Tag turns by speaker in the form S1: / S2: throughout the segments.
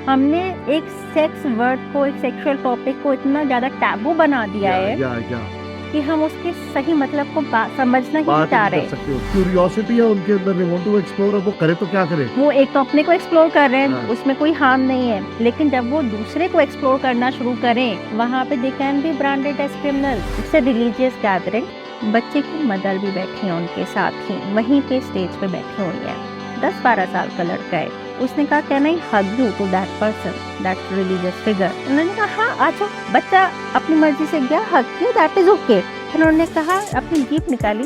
S1: हमने एक sex word को, एक सेक्सुअल टॉपिक को इतना ज्यादा टैबू बना दिया है
S2: या
S1: कि हम उसके सही मतलब को समझना ही नहीं
S2: बात ही
S1: चाह
S2: नहीं कर
S1: रहे।
S2: सकते हो। क्यूरियोसिटी है उनके अंदर, दे वांट टू एक्सप्लोर, अब वो करे तो क्या करे।
S1: वो एक तो अपने को एक्सप्लोर कर रहे हैं,
S2: हाँ।
S1: उसमें कोई हार्म नहीं है, लेकिन जब वो दूसरे को एक्सप्लोर करना शुरू करें, वहां पे they can be branded as criminal. It's a religious gathering. बच्चे की मदर भी बैठी है उनके साथ ही, वहीं पे स्टेज पे बैठी हुई है। 10-12 साल का लड़का है। उसने कहा can I hug you to that person, that religious figure. उन्होंने कहा हाँ आ जाओ। बच्चा अपनी मर्जी से गया, हग किया, दैट इज ओके। फिर उन्होंने कहा, अपनी जीप निकाली,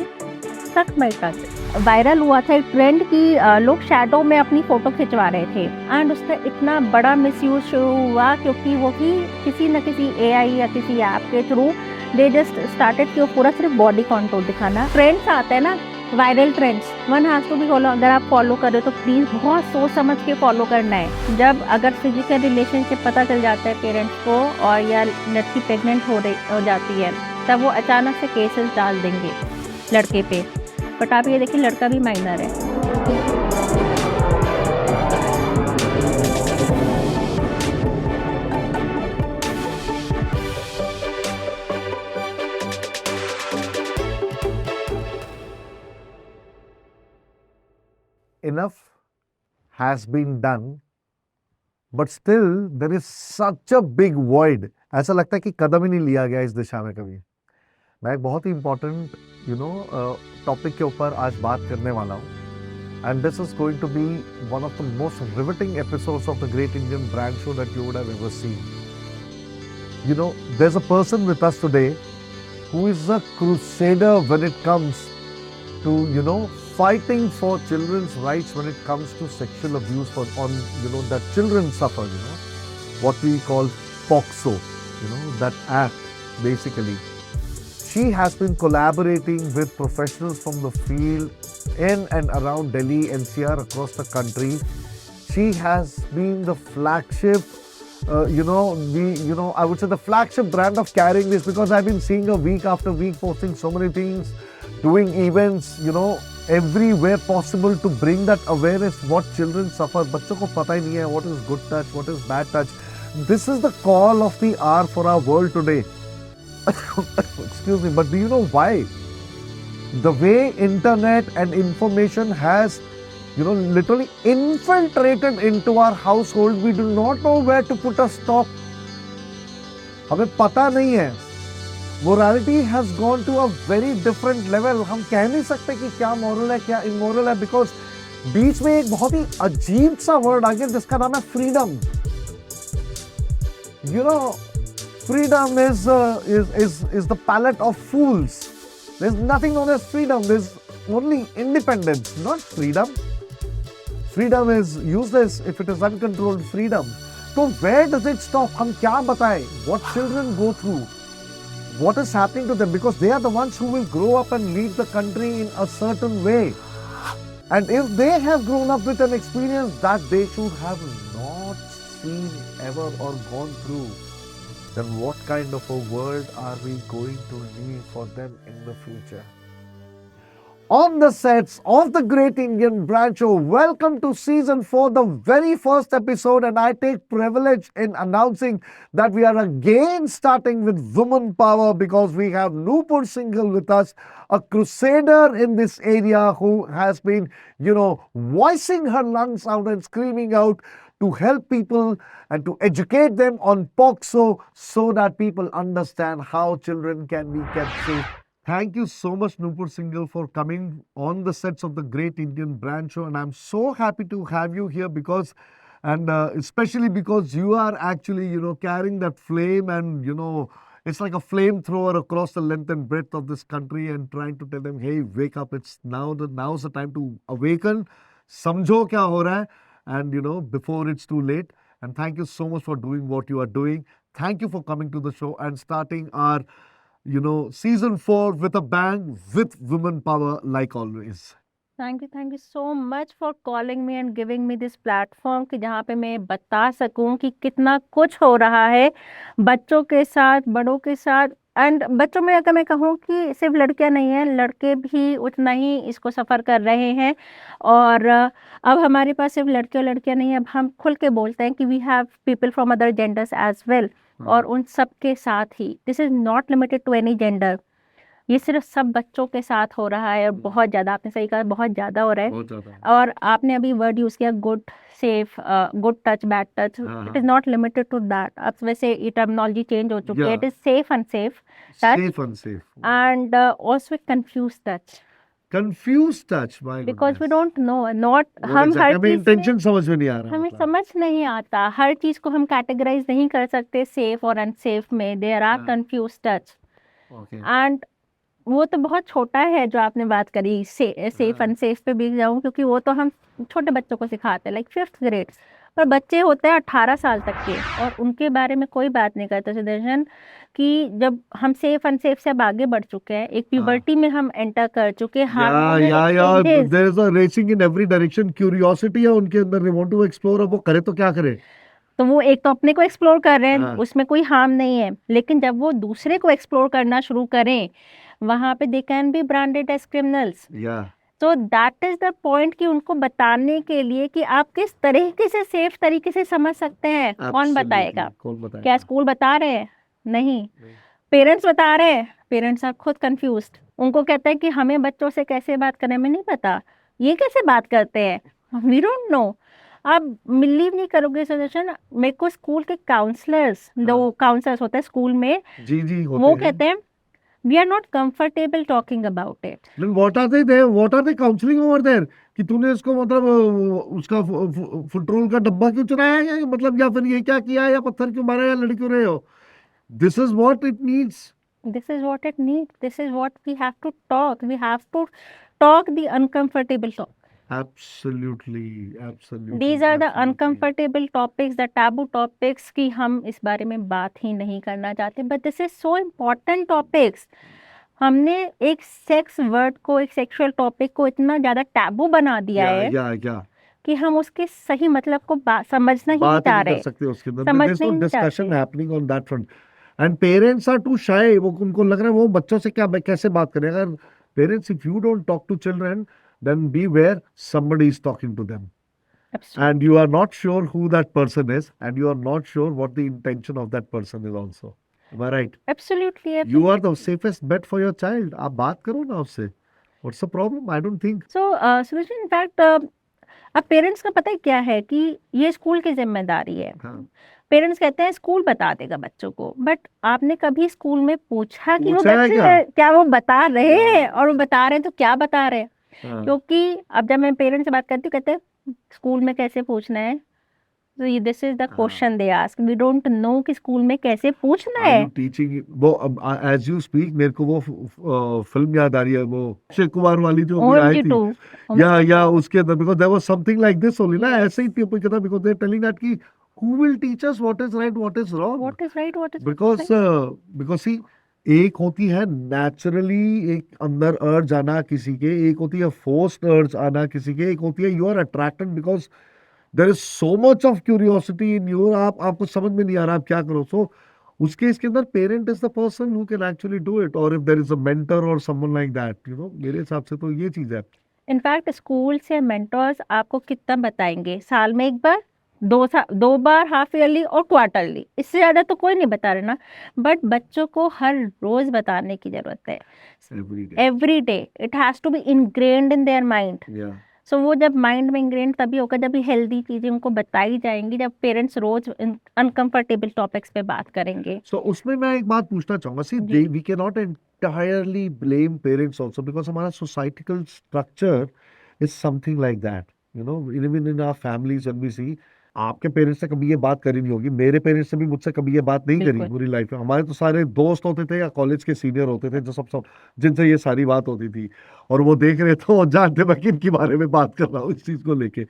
S1: सक माई टच। वायरल हुआ था एक ट्रेंड कि लोग शैडो में अपनी फोटो खिंचवा रहे थे, एंड उसका इतना बड़ा मिसयूज शुरू हुआ क्योंकि वो ही किसी न किसी एआई या किसी ऐप के थ्रू दे जस्ट स्टार्टेड कि वो पूरा सिर्फ बॉडी कॉन्टूर दिखाना। ट्रेंड्स आते हैं ना, viral trends, one has to be follow. अगर आप फॉलो कर रहे हो तो प्लीज बहुत सोच समझ के फॉलो करना है। जब अगर फिजिकल रिलेशनशिप पता चल जाता है पेरेंट्स को, और या लड़की प्रेग्नेंट हो जाती है, तब वो अचानक से केसेस डाल देंगे लड़के पे। बट आप ये देखिए, लड़का भी माइनर है।
S2: Enough has been done, but still there is such a big void. ऐसा लगता है कि कदम ही नहीं लिया गया इस दिशा में कभी। मैं एक बहुत ही इम्पोर्टेंट टॉपिक के ऊपर आज बात करने वाला हूँ, and this is going to be one of the most riveting episodes of the Great Indian Brand Show that you would have ever seen. You know, there's a person with us today who is a crusader when it comes to, fighting for children's rights when it comes to sexual abuse that children suffer, what we call POXO, that act basically. She has been collaborating with professionals from the field in and around Delhi, NCR, across the country. She has been the flagship, I would say the flagship brand of carrying this, because I've been seeing her week after week posting so many things, doing events, everywhere possible to bring that awareness what children suffer. बच्चों को पता ही नहीं है what is good touch, what is bad touch. This is the call of the hour for our world today. Excuse me, but do you know why? The way internet and information has, literally infiltrated into our household, we do not know where to put a stop. हमें पता नहीं है. Morality has gone to a very different level. हम कह नहीं सकते कि क्या moral है क्या immoral है, because बीच में एक बहुत ही अजीब सा word आ गया जिसका नाम है freedom. Freedom is the palette of fools. There's nothing known as freedom. There's only independence, not freedom. Freedom is useless if it is uncontrolled freedom. So where does it stop? हम क्या बताएं? What children go through? What is happening to them? Because they are the ones who will grow up and lead the country in a certain way. And if they have grown up with an experience that they should have not seen ever or gone through, then what kind of a world are we going to leave for them in the future? On the sets of the Great Indian Brand Show, welcome to season 4, the very first episode, and I take privilege in announcing that we are again starting with women power, because we have Nupur Singhal with us, a crusader in this area who has been, voicing her lungs out and screaming out to help people and to educate them on POXO so that people understand how children can be kept safe. Thank you so much, Nupur Singhal, for coming on the sets of the Great Indian Brand Show. And I'm so happy to have you here because, especially because you are actually, carrying that flame, and, it's like a flamethrower across the length and breadth of this country, and trying to tell them, hey, wake up. It's now's the time to awaken. Samjho kya ho raha hai, and, before it's too late. And thank you so much for doing what you are doing. Thank you for coming to the show and starting our season 4 with a bang, with women power, like always.
S1: Thank you so much for calling me and giving me this platform, कि जहाँ पे मैं बता सकूं कि कितना कुछ हो रहा है बच्चों के साथ, बड़ों के साथ, एंड बच्चों में अगर मैं कहूँ कि सिर्फ लड़कियां नहीं हैं, लड़के भी उतना ही इसको सफ़र कर रहे हैं। और अब हमारे पास सिर्फ लड़के और लड़कियां नहीं है, अब हम खुल के बोलते हैं कि we have people from other genders as well. और उन सब के साथ ही this is not limited to any gender, ये सिर्फ सब बच्चों के साथ हो रहा है और बहुत ज़्यादा, आपने सही कहा, बहुत ज़्यादा हो रहा है।
S2: बहुत ज्यादा।
S1: और आपने अभी वर्ड यूज़ किया good safe, good touch bad touch,
S2: हाँ,
S1: it is not limited to that. अब वैसे ये टर्मिनोलॉजी चेंज हो चुकी है,
S2: या
S1: it is safe unsafe touch
S2: safe unsafe,
S1: and also confused touch
S2: confuse touch, my
S1: because we
S2: goodness,
S1: don't know not
S2: what
S1: हम हर
S2: एग्जैक्टली हमें
S1: चीज में
S2: इंटेंशन समझ में नहीं आ रहा
S1: हमें
S2: मतलब।
S1: समझ नहीं आता, हर चीज को हम कैटेगराइज नहीं कर सकते सेफ और अनसेफ में। देयर आर
S2: हाँ,
S1: कंफ्यूज टच
S2: ओके,
S1: एंड वो तो बहुत छोटा है जो आपने बात करी, सेफ
S2: हाँ,
S1: अनसेफ पे भी जाऊं, क्योंकि वो तो हम छोटे बच्चों को सिखाते हैं लाइक 5th ग्रेड। पर बच्चे होते हैं 18 साल तक के और उनके बारे में कोई बात नहीं करता सुदर्शन, कि जब हम सेफ अनसेफ से अब आगे बढ़ चुके हैं, एक
S2: हाँ,
S1: प्यूबर्टी में हम एंटर कर चुके हैं,
S2: या
S1: हार्मोनल
S2: या
S1: changes.
S2: There is a racing in every direction, curiosity है उनके अंदर, दे वांट टू एक्सप्लोर, अब वो करे तो क्या करे।
S1: तो वो एक तो अपने को एक्सप्लोर कर रहे हैं,
S2: हाँ,
S1: उसमें कोई हार्म नहीं है, लेकिन जब वो दूसरे को एक्सप्लोर करना शुरू करें, वहां पे they can be branded as criminals.
S2: या
S1: तो दैट इज द पॉइंट कि उनको बताने के लिए कि आप किस तरीके से सेफ तरीके से समझ सकते हैं, कौन बताएगा?
S2: एब्सोल्युटली, कौन
S1: क्या
S2: बताएगा?
S1: स्कूल बता रहे हैं? नहीं।
S2: नहीं।
S1: पेरेंट्स बता रहे हैं, पेरेंट्स आर खुद कंफ्यूज्ड। उनको कहते हैं कि हमें बच्चों से कैसे बात करने में नहीं पता, ये कैसे बात करते हैं, वी डोंट नो। आप बिलीव नहीं करोगे सजेशन, मेरे को स्कूल के काउंसलर्स,
S2: हाँ,
S1: दो काउंसलर्स होते हैं स्कूल में,
S2: जी जी होते
S1: वो
S2: हैं।
S1: कहते हैं we are not comfortable talking about it.
S2: लेकिन what are they counselling over there, कि तूने इसको मतलब उसका फुटरोल का डब्बा क्यों चुराया है, या मतलब या फिर ये क्या किया, या पत्थर क्यों मारा, या लड़ क्यों रहे हो। This is what it needs.
S1: This is what it needs. This is what we have to talk. We have to talk the uncomfortable talk.
S2: Absolutely, absolutely,
S1: These are the
S2: absolutely.
S1: uncomfortable topics, the taboo topics कि हम इस बारे में बात ही नहीं करना चाहते. But this is so important topics. हमने एक सेक्स वर्ड को, एक सेक्सुअल टॉपिक को इतना ज्यादा टैबू बना दिया
S2: या
S1: है
S2: या
S1: कि हम उसके सही मतलब को समझना ही नहीं
S2: बात ही
S1: चाह
S2: नहीं कर
S1: रहे,
S2: सकते उसके अंदर, देयर इज
S1: समझना
S2: नो
S1: ही नहीं
S2: डिस्कशन
S1: चाहते.
S2: Happening on that front. And parents are too shy, वो उनको लग रहा है वो बच्चों से क्या कैसे बात करें। अगर parents, if you don't talk to children, then beware somebody is talking to them,
S1: Absolutely.
S2: and you are not sure who that person is, and you are not sure what the intention of that person is also. Am I right?
S1: Absolutely.
S2: You are the safest bet for your child. आप बात करो ना उससे, what's the problem? I don't think.
S1: So Suresh, in fact अब parents का पता है क्या है कि ये स्कूल की जिम्मेदारी है.
S2: हाँ,
S1: पेरेंट्स कहते हैं स्कूल बता देगा बच्चों को, बट आपने कभी स्कूल में पूछा कि वो
S2: पूछा है क्या?
S1: बच्चे क्या वो बता रहे हैं, और वो बता रहे हैं तो क्या बता रहे हैं?
S2: हाँ,
S1: क्योंकि अब जब मैं पेरेंट्स से बात करती हूँ, कहते हैं स्कूल में कैसे पूछना है, तो ये दिस इज द
S2: हाँ।
S1: Question they ask, we don't know कि स्कूल में कैसे पूछना
S2: Are
S1: है.
S2: you teaching वो as you speak मेरे को वो फिल्म याद आ रही है, वो अक्षय कुमार वाली जो अभी आई
S1: OMG
S2: थी,
S1: 2.
S2: या उसके अंदर, because there was something like this only ना, ऐसे ही थी कहता, because they're telling that कि who will teach us what is right, what is wrong,
S1: What is right, what is
S2: because because see, एक होती है नेचुरली एक अंदर अर्ज आना किसी के, एक होती है फोर्स्ड अर्ज आना किसी के, एक होती है you are attracted because there is so much of curiosity in you, आपको समझ में नहीं आ रहा आप क्या करो। सो उस केस के अंदर parent is the person who can actually do it, और if there is a mentor और someone like that, you know, मेरे हिसाब से तो ये चीज है।
S1: इनफैक्ट स्कूल से मेंटर्स आपको कितना बताएंगे, साल में एक बार, दो बार, हाफ ईयरली और क्वार्टरली, इससे ज्यादा तो कोई नहीं बता रहे ना. बट बच्चों को हर रोज बताने की जरूरत है,
S2: every day,
S1: every day. It has to be ingrained in their mind.
S2: या
S1: सो वो जब माइंड में इंग्रेन तभी होगा जब ये हेल्दी चीजें उनको बताई जाएंगी, जब पेरेंट्स रोज अनकंफर्टेबल टॉपिक्स पे बात करेंगे.
S2: सो उसमें मैं एक बात पूछना चाहूंगा, C
S1: G.
S2: We can not entirely blame parents also, because हमारा societal structure is something like that, you know, even in our families when we see, आपके पेरेंट्स से कभी ये बात करी नहीं होगी, मेरे पेरेंट्स ने भी मुझसे कभी ये बात नहीं करी
S1: बिल्कुल.
S2: पूरी लाइफ में। हमारे तो सारे दोस्त होते थे या कॉलेज के सीनियर होते थे जो सब जिनसे ये सारी बात होती थी, और वो देख रहे थे और जानते मैं किन के बारे में बात कर रहा हूँ इस चीज को लेके।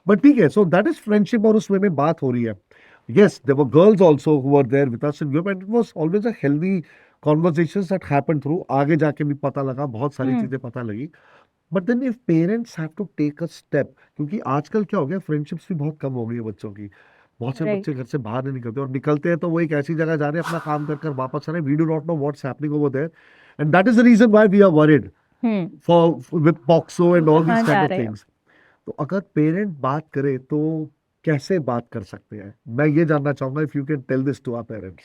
S2: बट ठीक है, सो दैट इज फ्रेंडशिप, और उसमें में बात हो रही है। Yes, there were girls also who were there with us in group, and it was always a healthy conversations that happened through. आगे जाके भी पता लगा, बहुत सारी चीजें पता लगी। But then if parents have to take a step, क्योंकि आजकल क्या हो गया, फ्रेंडशिप्स भी बहुत कम हो गई है बच्चों की। बहुत से
S1: Right.
S2: बच्चे घर से बाहर नहीं निकलते, और निकलते हैं तो वो एक ऐसी जगह जा रहे हैं अपना काम कर कर वापस आ रहे हैं. We do not know what's happening over there, and that is the reason why we are worried for with POCSO and all
S1: हाँ,
S2: दीस
S1: जा
S2: काइंड ऑफ
S1: रहे हो.
S2: थिंग्स. तो अगर पेरेंट बात करे तो कैसे बात कर सकते हैं, मैं ये जानना चाहूंगा. If you can tell this to our parents.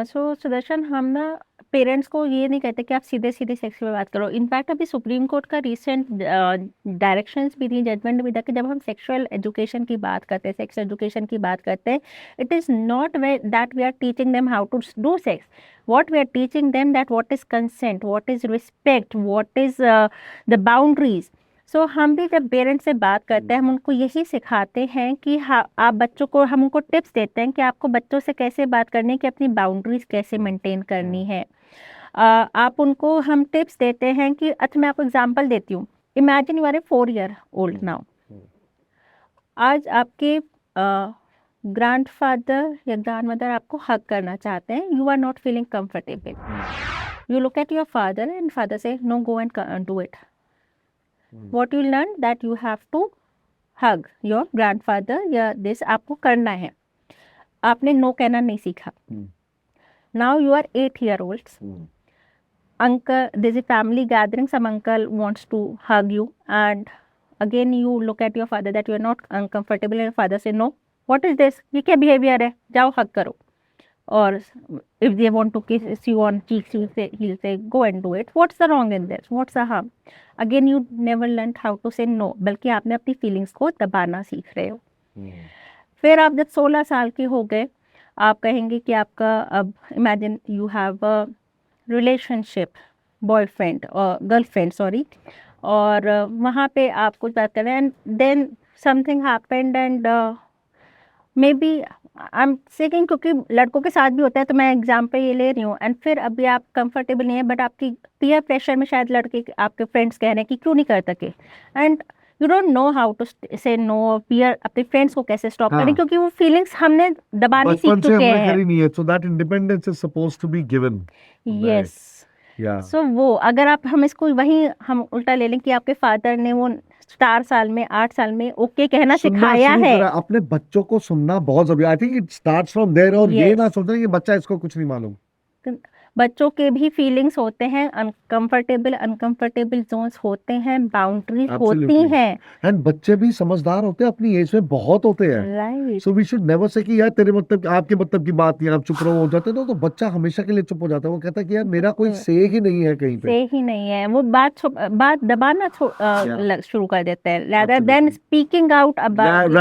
S1: So Sudarshan, हम ना पेरेंट्स को ये नहीं कहते कि आप सीधे सीधे सेक्स पे बात करो. इनफैक्ट अभी सुप्रीम कोर्ट का रिसेंट डायरेक्शंस भी थी, जजमेंट भी था कि जब हम सेक्सुअल एजुकेशन की बात करते हैं, सेक्स एजुकेशन की बात करते हैं, it is not that we are teaching them how to do sex. what we are teaching them that what is consent, what is respect, what is the boundaries. सो हम भी जब पेरेंट्स से बात करते हैं, हम उनको यही सिखाते हैं कि आप बच्चों को, हम उनको टिप्स देते हैं कि आपको बच्चों से कैसे बात करनी है, कि अपनी बाउंड्रीज कैसे मेंटेन करनी है. आप उनको, हम टिप्स देते हैं कि, अच्छा मैं आपको एग्जांपल देती हूँ. Imagine you are a 4 year old now. आज आपके ग्रैंडफादर या ग्रैंडमदर आपको हग करना चाहते हैं. You are not feeling comfortable. You look at your father and father say, no, go and do it. What you learn that you have to hug your grandfather या this आपको करना है. आपने no कहना नहीं सीखा. Now you are 8 year olds. Uncle, there's a family gathering, some uncle wants to hug you, and again you look at your father that you are not uncomfortable, and your father say, no, what is this? ये क्या behavior है? जाओ hug करो. Or if they want to kiss you on cheeks, he'll say, go and do it. What's the wrong in this? What's the harm? Again, you never learned how to say no, बल्कि आपने अपनी feelings को दबाना सीख रहे हो. फिर आप जब 16 साल के हो गए, आप कहेंगे कि आपका, अब imagine you have a relationship, boyfriend और गर्लफ्रेंड सॉरी, और वहाँ पे आप कुछ बात कर रहे हैं, and then something happened, and maybe I am saying, क्योंकि लड़कों के साथ भी होता है तो मैं एग्जाम्पल ये ले रही हूँ. एंड फिर अभी आप कंफर्टेबल नहीं है, बट आपकी पीयर प्रेशर में शायद लड़के, आपके फ्रेंड्स कह रहे हैं कि क्यों नहीं कर सके, and you don't know how to say no. Peer अपने फ्रेंड्स को कैसे स्टॉप करें, क्योंकि वो फीलिंग्स हमने दबानी सीख
S2: बचपन से
S1: चुके
S2: हमने
S1: हैं.
S2: करी नहीं है, so that independence is supposed to be given.
S1: Yes. So वो अगर आप, हम इसको वही हम उल्टा ले लें कि आपके फादर ने वो 4 साल में 8 साल में ओके कहना सिखाया है.
S2: अपने बच्चों को सुनना बहुत जरूरी. I think it starts from there. और ये ना सोचना कि बच्चा इसको कुछ नहीं मालूम.
S1: बच्चों के भी फीलिंग्स होते हैं, अनकंफर्टेबल जोन्स होते हैं, बाउंड्रीज होती हैं.
S2: एंड बच्चे भी समझदार होते हैं, अपनी एज में बहुत होते हैं.
S1: Right.
S2: So we should never say कि यार तेरे मतलब, आपके मतलब की बात नहीं, आप चुप रहो, हो जाते हैं तो बच्चा हमेशा के लिए चुप हो जाता है. वो कहता है कि यार मेरा कोई से ही नहीं है कहीं पे.
S1: से ही नहीं है. वो बात दबाना शुरू कर देते हैं, rather than speaking out about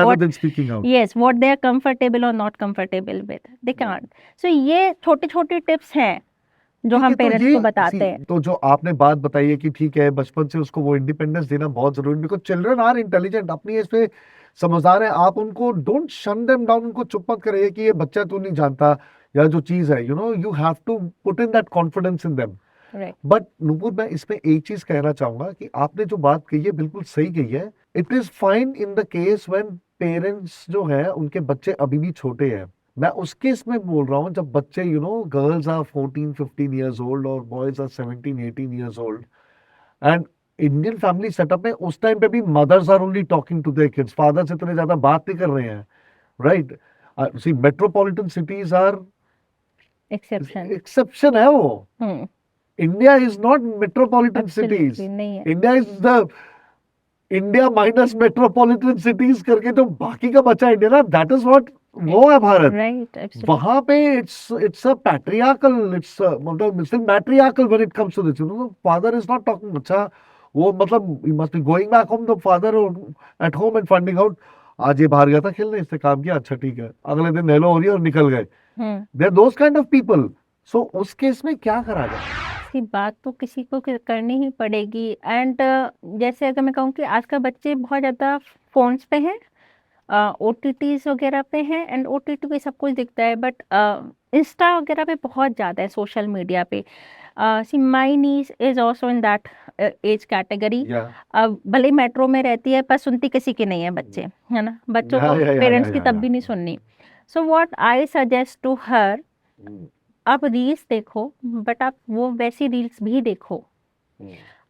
S1: yes, what they are comfortable or not comfortable with. They can't. So ये छोटी छोटी टिप्स हैं जो हम पेरेंट्स को बताते हैं.
S2: तो जो आपने बात बताई है कि ठीक है, बचपन से उसको वो इंडिपेंडेंस देना बहुत जरूरी है, बिकॉज चिल्ड्रन आर इंटेलिजेंट, अपनी एज पे समझदार है. आप उनको डोंट शन देम डाउन, उनको चुप मत करिए कि ये बच्चा तू नहीं जानता, या जो चीज है, you have to put in that confidence in them. But Nupur, मैं इसमें एक चीज कहना चाहूंगा कि आपने जो बात कही है बिल्कुल सही कही है. It is fine in the case when parents जो है उनके बच्चे अभी भी छोटे हैं. मैं उस केस में बोल रहा हूँ जब बच्चे, गर्ल्स आर 14-15 years old और boys are 17-18 years old. And Indian family setup में उस टाइम पे भी mothers are only talking to their kids. Father से इतने ज्यादा बात नहीं कर रहे हैं. Right. See, metropolitan cities are exception है वो. India is not metropolitan cities. India is the India minus metropolitan cities करके जो बाकी का बचा इंडिया ना, दैट इज व्हाट वो है भारत.
S1: राइट.
S2: वहां पे इट्स अ पैट्रियार्कल, इट्स मतलब matriarchal when it comes to this. Father is not talking. अच्छा, वो मतलब he must be going back home, the father at home and finding out, आज ये बाहर गया था खेलने, इसने काम किया, अच्छा ठीक है, अगले दिन हेलो हो रही है और निकल गए. They are those kind of people. So उस केस में क्या करा जाए?
S1: इसकी बात तो किसी को करनी ही पड़ेगी. एंड जैसे अगर मैं कहूँ कि आजकल बच्चे बहुत ज़्यादा फोन्स पे हैं, OTTs वगैरह पे हैं, एंड OTT पे सब कुछ दिखता है, बट इंस्टा वगैरह पे बहुत ज़्यादा है, सोशल मीडिया पे. See my niece is also in that age category. भले ही मेट्रो में रहती है पर सुनती किसी की नहीं है बच्चे, है ना. बच्चों को पेरेंट्स की तब भी नहीं सुननी. So what I suggest to her, आप रील्स देखो, बट आप वो वैसी रील्स भी देखो.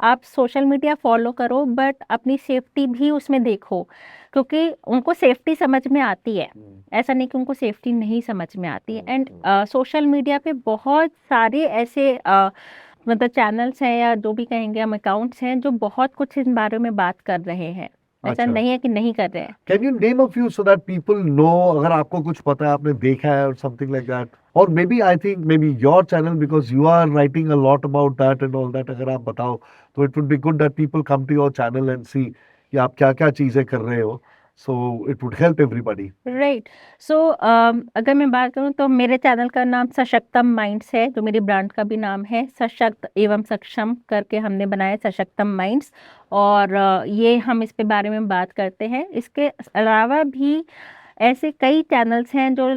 S1: आप सोशल मीडिया फॉलो करो बट अपनी सेफ्टी भी उसमें देखो, क्योंकि उनको सेफ्टी समझ में आती है, ऐसा नहीं कि उनको सेफ्टी नहीं समझ में आती है। एंड सोशल मीडिया पे बहुत सारे ऐसे मतलब चैनल्स हैं या जो भी कहेंगे हम अकाउंट्स हैं जो बहुत कुछ इन बारे में बात कर रहे हैं, ऐसा
S2: अच्छा,
S1: नहीं है कि नहीं कर रहे हैं।
S2: Can you name a few so that people know, अगर आपको कुछ पता है, आपने देखा है और समथिंग लाइक दैट, और maybe I think maybe your channel because you are writing a lot about that and all that, अगर आप बताओ तो it would be good that people come to your channel and see कि आप क्या क्या चीजें कर रहे हो, so it would help everybody.
S1: Right. So अगर मैं बात करूं तो मेरे चैनल का नाम सशक्तम माइंड्स है, जो मेरी ब्रांड का भी नाम है, सशक्त एवं सक्षम करके हमने बनाया सशक्तम माइंड्स। और ये हम इस पे बारे में बात करते हैं। इसके अलावा भी ऐसे कई चैनल्स हैं जो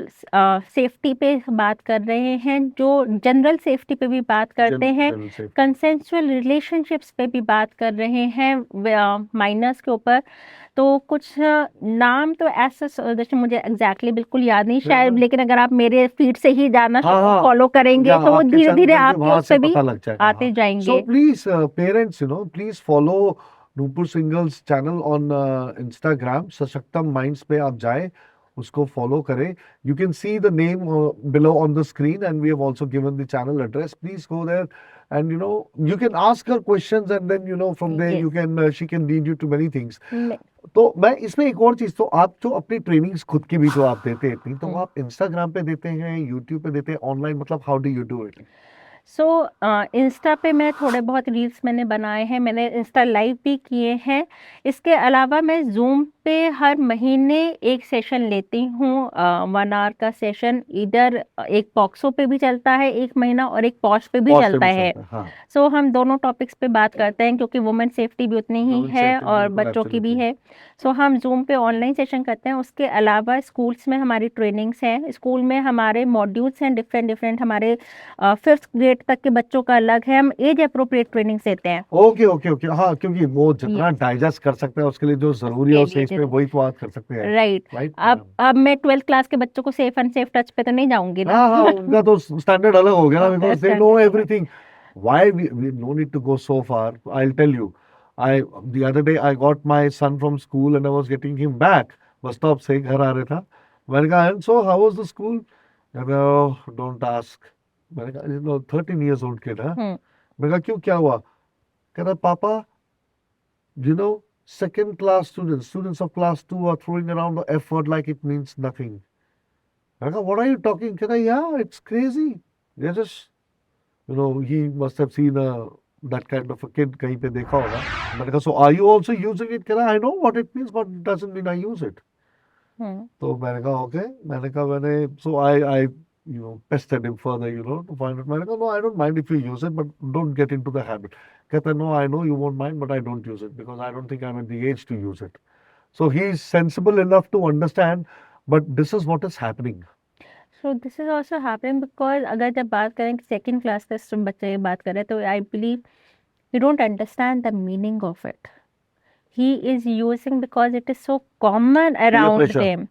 S1: सेफ्टी पे बात कर रहे हैं, जो जनरल सेफ्टी पे भी बात करते हैं, कंसेंसुअल रिलेशनशिप्स पे भी बात कर रहे हैं, माइनर्स के ऊपर। तो कुछ नाम तो ऐसा जैसे मुझे एग्जैक्टली बिल्कुल याद नहीं शायद, लेकिन अगर आप मेरे फीड से ही जाना फॉलो करेंगे तो वो धीरे धीरे आपके उस पे भी आते
S2: सो
S1: जाएंगे।
S2: Please parents, you know, please follow Nupur Singhal's channel on Instagram, Sashaktam minds पे आप जाए, उसको फॉलो करें। You can see the name below on the screen and we have also given the channel address. Please go there and you know you can ask her questions and then you know from there
S1: Yes.
S2: you can she can lead you to many things.
S1: मैं-
S2: तो मैं इसमें एक और चीज, तो आप जो अपनी ट्रेनिंग्स खुद की भी जो आप देते हैं इतनी, तो
S1: हम्म।
S2: आप इंस्टाग्राम पे देते हैं, यूट्यूब पे देते हैं, ऑनलाइन, मतलब how do you do it?
S1: So Insta पे मैं थोड़े बहुत रील्स मैंने बनाए हैं, मैंने इंस्टा लाइव भी किए हैं। इसके अलावा मैं जूम पे हर महीने एक सेशन लेती हूँ, 1 आवर का सेशन। इधर एक पॉक्सो पे भी चलता है 1 महीना और एक पॉश पे भी चलता है।
S2: हाँ,
S1: सो हम दोनों टॉपिक्स पे बात करते हैं, क्योंकि वुमेन सेफ्टी भी उतनी ही
S2: Women
S1: है
S2: safety,
S1: और
S2: बिल्कुल,
S1: बच्चों की भी
S2: absolutely.
S1: है। सो हम जूम पे ऑनलाइन सेशन करते हैं। उसके अलावा स्कूल्स में हमारी ट्रेनिंग्स हैं, स्कूल में हमारे मॉड्यूल्स हैं डिफरेंट डिफरेंट। हमारे 5th ग्रेड तक के बच्चों का अलग है, हम एज अप्रोप्रिएट ट्रेनिंग देते हैं।
S2: ओके ओके ओके, हाँ, क्योंकि वो जितना
S1: Yes.
S2: डाइजेस्ट कर सकते हैं उसके लिए जो जरूरी है
S1: के
S2: उस
S1: लिए
S2: एज पे
S1: जरूर।
S2: वही तो बात कर सकते हैं,
S1: राइट।
S2: राइट?
S1: अब मैं 12th क्लास के बच्चों को सेफ अनसेफ टच पे तो नहीं जाऊंगी ना।
S2: हाँ हाँ, उनका तो स्टैंडर्ड अलग हो गया ना, बिकॉज दे नो
S1: Standard अलग।
S2: Everything. Why we no need to go so far. I'll tell you. I the other day I got my son from school and I was getting him back. Bus stop से घर आ रहा था. मैंने कहा, and so how was the school? कहता, oh, don't ask. मैंने कहा, you know, 13 years old kid, हाँ?
S1: हम्म।
S2: मैंने कहा, क्यों, क्या हुआ? कहता, पापा, you know, second class students of class 2 are throwing around the F word like it means nothing. I go, what are you talking? Can I, yeah, it's crazy. They're just, you know, he must have seen that kind of a kid kahin pe dekha hoga. मैंने कहा, so are you also using it? Can I know what it means, but it doesn't mean I use it.
S1: हम्म।
S2: तो मैंने कहा, okay. मैंने कहा, so I, you know, pestered him further, you know, to find out. मैंने कहा, no, I don't mind if you use it, but don't get into the habit. कहता, no, I know you won't mind, but I don't use it because I don't think I'm at the age to use it. So he's sensible enough to understand, but this is what is happening.
S1: So this is also happening because अगर जब बात करें कि 2nd class के बच्चे की बात करें तो I believe you don't understand the meaning of it. He is using because it is so common around
S2: pressure.
S1: Them.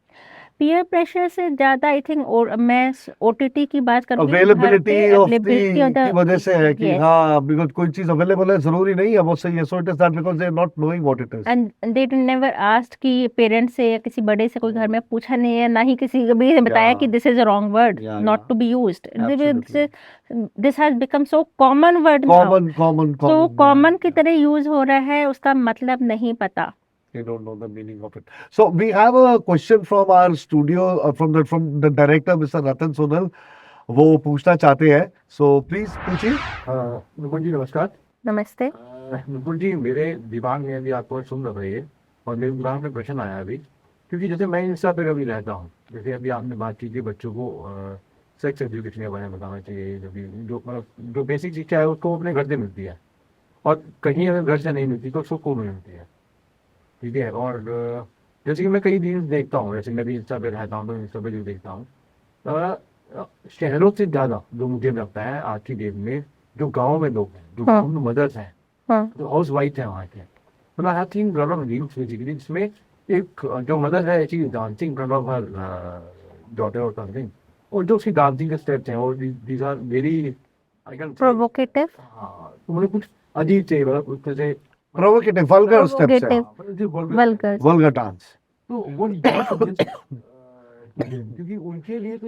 S1: Peer pressure से ज्यादा आई थिंक, और मैं ओटीटी की बात करूंगी,
S2: अवेलेबिलिटी ऑफ
S1: अवेलेबिलिटी ऑफ
S2: की वजह से है कि
S1: द
S2: हाँ, बिकॉज कोई चीज अवेलेबल है जरूरी नहीं है वो सही है, so it is that because they are not knowing what it is.
S1: And they never asked कि पेरेंट्स से या किसी बड़े से कोई घर में पूछा नहीं है, ना ही किसी को भी बताया
S2: Yeah.
S1: कि this is a wrong word,
S2: Yeah,
S1: not
S2: yeah.
S1: To be used.
S2: Absolutely.
S1: This has become so common word now,
S2: common
S1: तो कॉमन की तरह यूज हो रहा है, उसका मतलब नहीं पता।
S2: They don't know the meaning of it. So we have a question from our studio, from the director, Mr. Ratan Sonal. वो पूछना चाहते हैं, so please पूछिए.
S3: नुपुर जी नमस्कार।
S1: नमस्ते।
S3: नुपुर जी, मेरे दिमाग में अभी आपको सुन रहे हैं और मेरे दिमाग में प्रश्न आया अभी, क्योंकि जैसे मैं इंस्टा पे कभी रहता हूँ, जैसे अभी आपने बात की कि बच्चों को सेक्स एजुकेशन के बारे में बताना चाहिए, जो बेसिक शिक्षा है उसको अपने घर से मिलती है, और कहीं अगर घर से नहीं मिलती तो उसको स्कूल में मिलती है, ठीक है। और जैसे कि मैं कई रील्स देखता हूँ, जैसे मैं भी इंस्टा पे रहता हूँ तो इंस्टा पे जो देखता हूँ, शहरों से ज़्यादा जो मुझे लगता है आज की डेट में जो गाँव में लोग हैं, जो गाँव में मदर्स हैं, जो हाउस वाइफ है वहाँ के, मतलब I think lot of reels basically, जिसमें एक जो मदर है she dancing front of her daughter और समथिंग, और जो उसकी डांसिंग के स्टेप्स हैं और these are very I can
S1: provocative.
S3: हाँ, तो मुझे कुछ अजीब से मतलब उसमें से
S2: प्रोवोकेटिव वल्गर स्टेप्स है,
S1: वल्गर।
S2: Vulgar dance.
S3: तो वो क्योंकि उनके लिए तो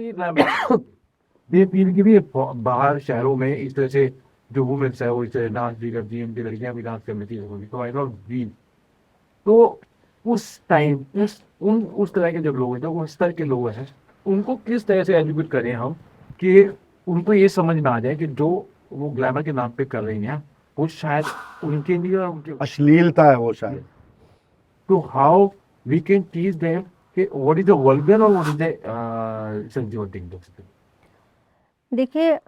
S3: ये फील की भी बाहर शहरों में इस तरह से जो वुमेन्स है वो इस तरह डांस भी करती है, उनकी लड़कियां भी डांस करने की होगी, तो आई डोंट फील। तो उस टाइम उस तरह के जो लोग हैं, उस तरह के लोग हैं, उनको किस तरह से एजुकेट करें हम कि उनको ये समझ में आ जाए कि जो वो ग्लैमर के नाम पे कर रही हैं वो शायद उनके लिए और उनके
S2: अश्लीलता है वो शायद।
S3: तो how we can teach them कि व्हाट इज द वल्गर और what is the sensible thing.
S1: देखिए,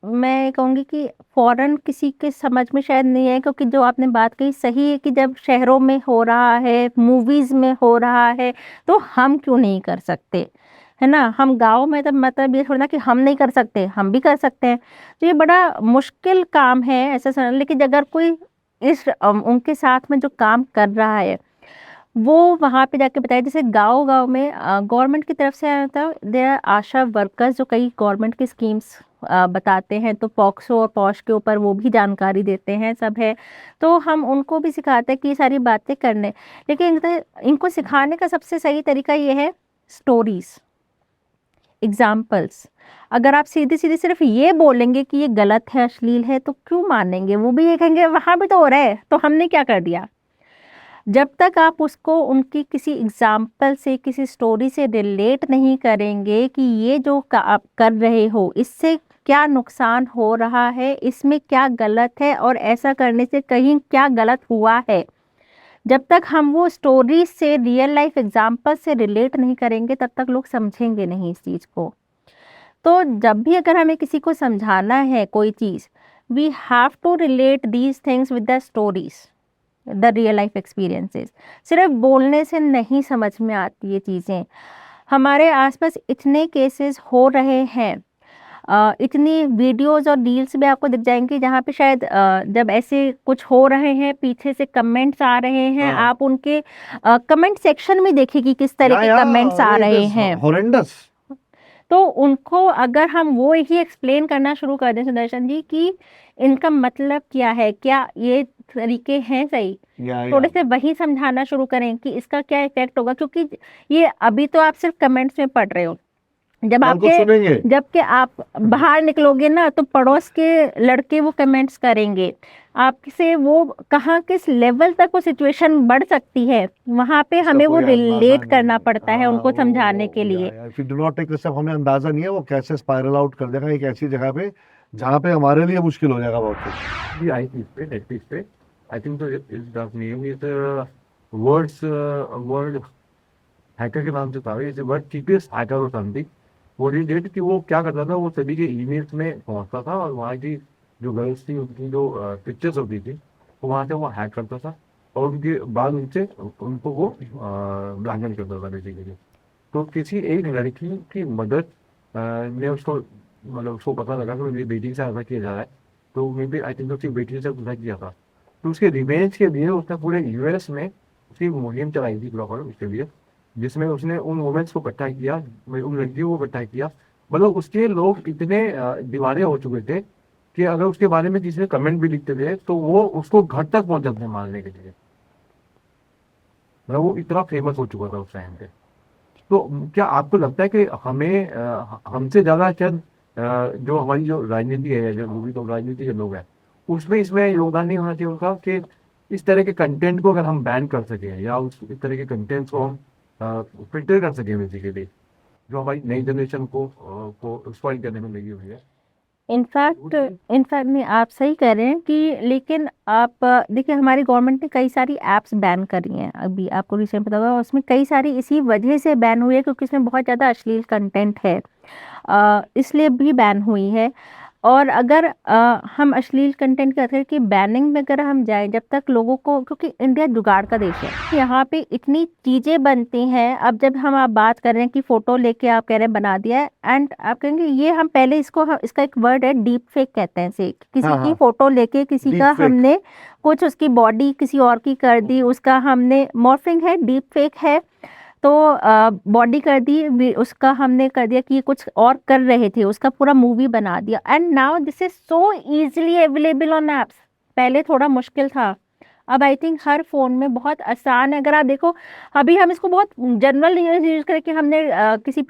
S1: मैं कहूँगी कि फ़ौरन किसी के समझ में शायद नहीं है, क्योंकि जो आपने बात कही सही है कि जब शहरों में हो रहा है, मूवीज़ में हो रहा है, तो हम क्यों नहीं कर सकते, है ना? हम गाँव में तब मतलब ये थोड़ी ना कि हम नहीं कर सकते, हम भी कर सकते हैं। तो ये बड़ा मुश्किल काम है ऐसा लेकिन अगर कोई उनके साथ में जो काम कर रहा है, वो वहाँ पे जाके बताए, जैसे गाँव-गाँव में गवर्नमेंट की तरफ से मतलब देयर आर आशा वर्कर्स जो कई गवर्नमेंट की स्कीम्स बताते हैं, तो पॉक्सो और पॉश के ऊपर वो भी जानकारी देते हैं, सब है। तो हम उनको भी सिखाते हैं कि ये सारी बातें करने, लेकिन इनको सिखाने का सबसे सही तरीका ये है स्टोरीज़, एग्ज़ाम्पल्स। अगर आप सीधी-सीधी सिर्फ़ ये बोलेंगे कि ये गलत है, अश्लील है, तो क्यों मानेंगे? वो भी ये कहेंगे वहाँ भी तो हो रहा है, तो हमने क्या कर दिया? जब तक आप उसको उनकी किसी एग्जाम्पल से, किसी स्टोरी से रिलेट नहीं करेंगे कि ये जो आप कर रहे हो इससे क्या नुकसान हो रहा है, इसमें क्या गलत है और ऐसा करने से कहीं क्या गलत हुआ है, जब तक हम वो स्टोरी से, रियल लाइफ एग्जाम्पल से रिलेट नहीं करेंगे, तब तक लोग समझेंगे नहीं इस चीज़ को। तो जब भी अगर हमें किसी को समझाना है कोई चीज़, we have to relate these things with the stories, the real life experiences. सिर्फ बोलने से नहीं समझ में आती ये चीज़ें। हमारे आसपास इतने केसेस हो रहे हैं, इतनी वीडियोस और रील्स भी आपको दिख जाएंगी जहाँ पे शायद जब ऐसे कुछ हो रहे हैं, पीछे से कमेंट्स आ रहे हैं,
S2: हाँ।
S1: आप उनके कमेंट सेक्शन में देखिए कि किस तरह के कमेंट्स आ रहे हैं।
S2: हॉरेंडस।
S1: तो उनको अगर हम वो ही एक्सप्लेन करना शुरू कर दें सुदर्शन जी कि इनका मतलब क्या है, क्या ये तरीके हैं सही, थोड़े से वही समझाना शुरू करें कि इसका क्या इफेक्ट होगा, क्योंकि ये अभी तो आप सिर्फ कमेंट्स में पढ़ रहे हो, जबकि आप बाहर निकलोगे ना तो पड़ोस के लड़के वो कमेंट्स करेंगे आपसे, वो कहाँ किस लेवल तक वो सिचुएशन बढ़ सकती है, वहां पे हमें वो रिलेट करना पड़ता है उनको समझाने के लिए।
S2: If you do not take this step, हमें अंदाजा नहीं है वो कैसे स्पाइरल आउट कर देगा एक ऐसी जगह पे जहाँ पे हमारे लिए मुश्किल हो जाएगा बहुत कुछ।
S3: ये आई थिंक पे नेटफ्लिक्स पे आई थिंक तो इस the name is word hacker के नाम से था, इसे वर्ड टीपीएस हैकर और समथिंग। वो डिड कि वो क्या करता था, वो सभी के ईमेल्स में पहुंचता था और वहाँ की जो गर्ल्स थी उनकी जो पिक्चर्स होती थी वो वहाँ से वो हैक करता था और उनके बाद उनसे उनको वो ब्लैकमेल करता था बेसिकली। तो किसी एक लड़की की मदद ने उसको मतलब उसको पता लगा कि मेरी बेटी से ऐसा किया जा रहा है, तो मे बी आई थिंक उसकी बेटी से गुस्सा किया था, तो उसके रिवेंज के लिए उसने पूरे यूएस में उसकी मुहिम चलाई थी प्रॉपर उसके लिए, जिसमें उसने उन वुमेन्स को इकट्ठा किया, उन लड़कियों को इकट्ठा किया। मतलब उसके लोग इतने दीवाने हो चुके थे कि अगर उसके बारे में किसी ने कमेंट भी लिखते थे तो वो उसको घर तक पहुंच जाते हैं मारने के लिए, मतलब वो इतना फेमस हो चुका था उस टाइम पे। तो क्या आपको लगता है कि हमें हमसे ज़्यादा शायद जो हमारी जो राजनीति है, जो मूवी तो राजनीति के लोग हैं, उसमें इसमें योगदान नहीं होना चाहिए उनका कि इस तरह के कंटेंट को अगर हम बैन कर सकें या इस तरह के कंटेंट्स को हम फिल्टर कर सकें बेसिकली, जो हमारी नई जनरेशन को स्पॉइल करने में लगी हुई है।
S1: इनफैक्ट नहीं, आप सही कह रहे हैं कि लेकिन आप देखिए हमारी गवर्नमेंट ने कई सारी ऐप्स बैन करी हैं, अभी आपको रिसेंट पता होगा, उसमें कई सारी इसी वजह से बैन हुई है क्योंकि इसमें बहुत ज़्यादा अश्लील कंटेंट है, इसलिए भी बैन हुई है। और अगर हम अश्लील कंटेंट की बात करें कि बैनिंग में अगर हम जाएं, जब तक लोगों को, क्योंकि इंडिया जुगाड़ का देश है, यहाँ पे इतनी चीज़ें बनती हैं। अब जब आप बात कर रहे हैं कि फ़ोटो लेके आप कह रहे हैं बना दिया है, एंड आप कहेंगे ये हम पहले इसका एक वर्ड है डीप फेक कहते हैं इसे, किसी की फ़ोटो लेके किसी का हमने कुछ उसकी बॉडी किसी और की कर दी, उसका हमने मॉर्फिंग है, डीप फेक है, तो बॉडी कर दी, उसका हमने कर दिया कि ये कुछ और कर रहे थे, उसका पूरा मूवी बना दिया, and now this is so easily available on apps. पहले थोड़ा मुश्किल था, अब आई थिंक हर फ़ोन में बहुत आसान है। अगर आप देखो, अभी हम इसको बहुत जनरल यूज़ करके हमने किसी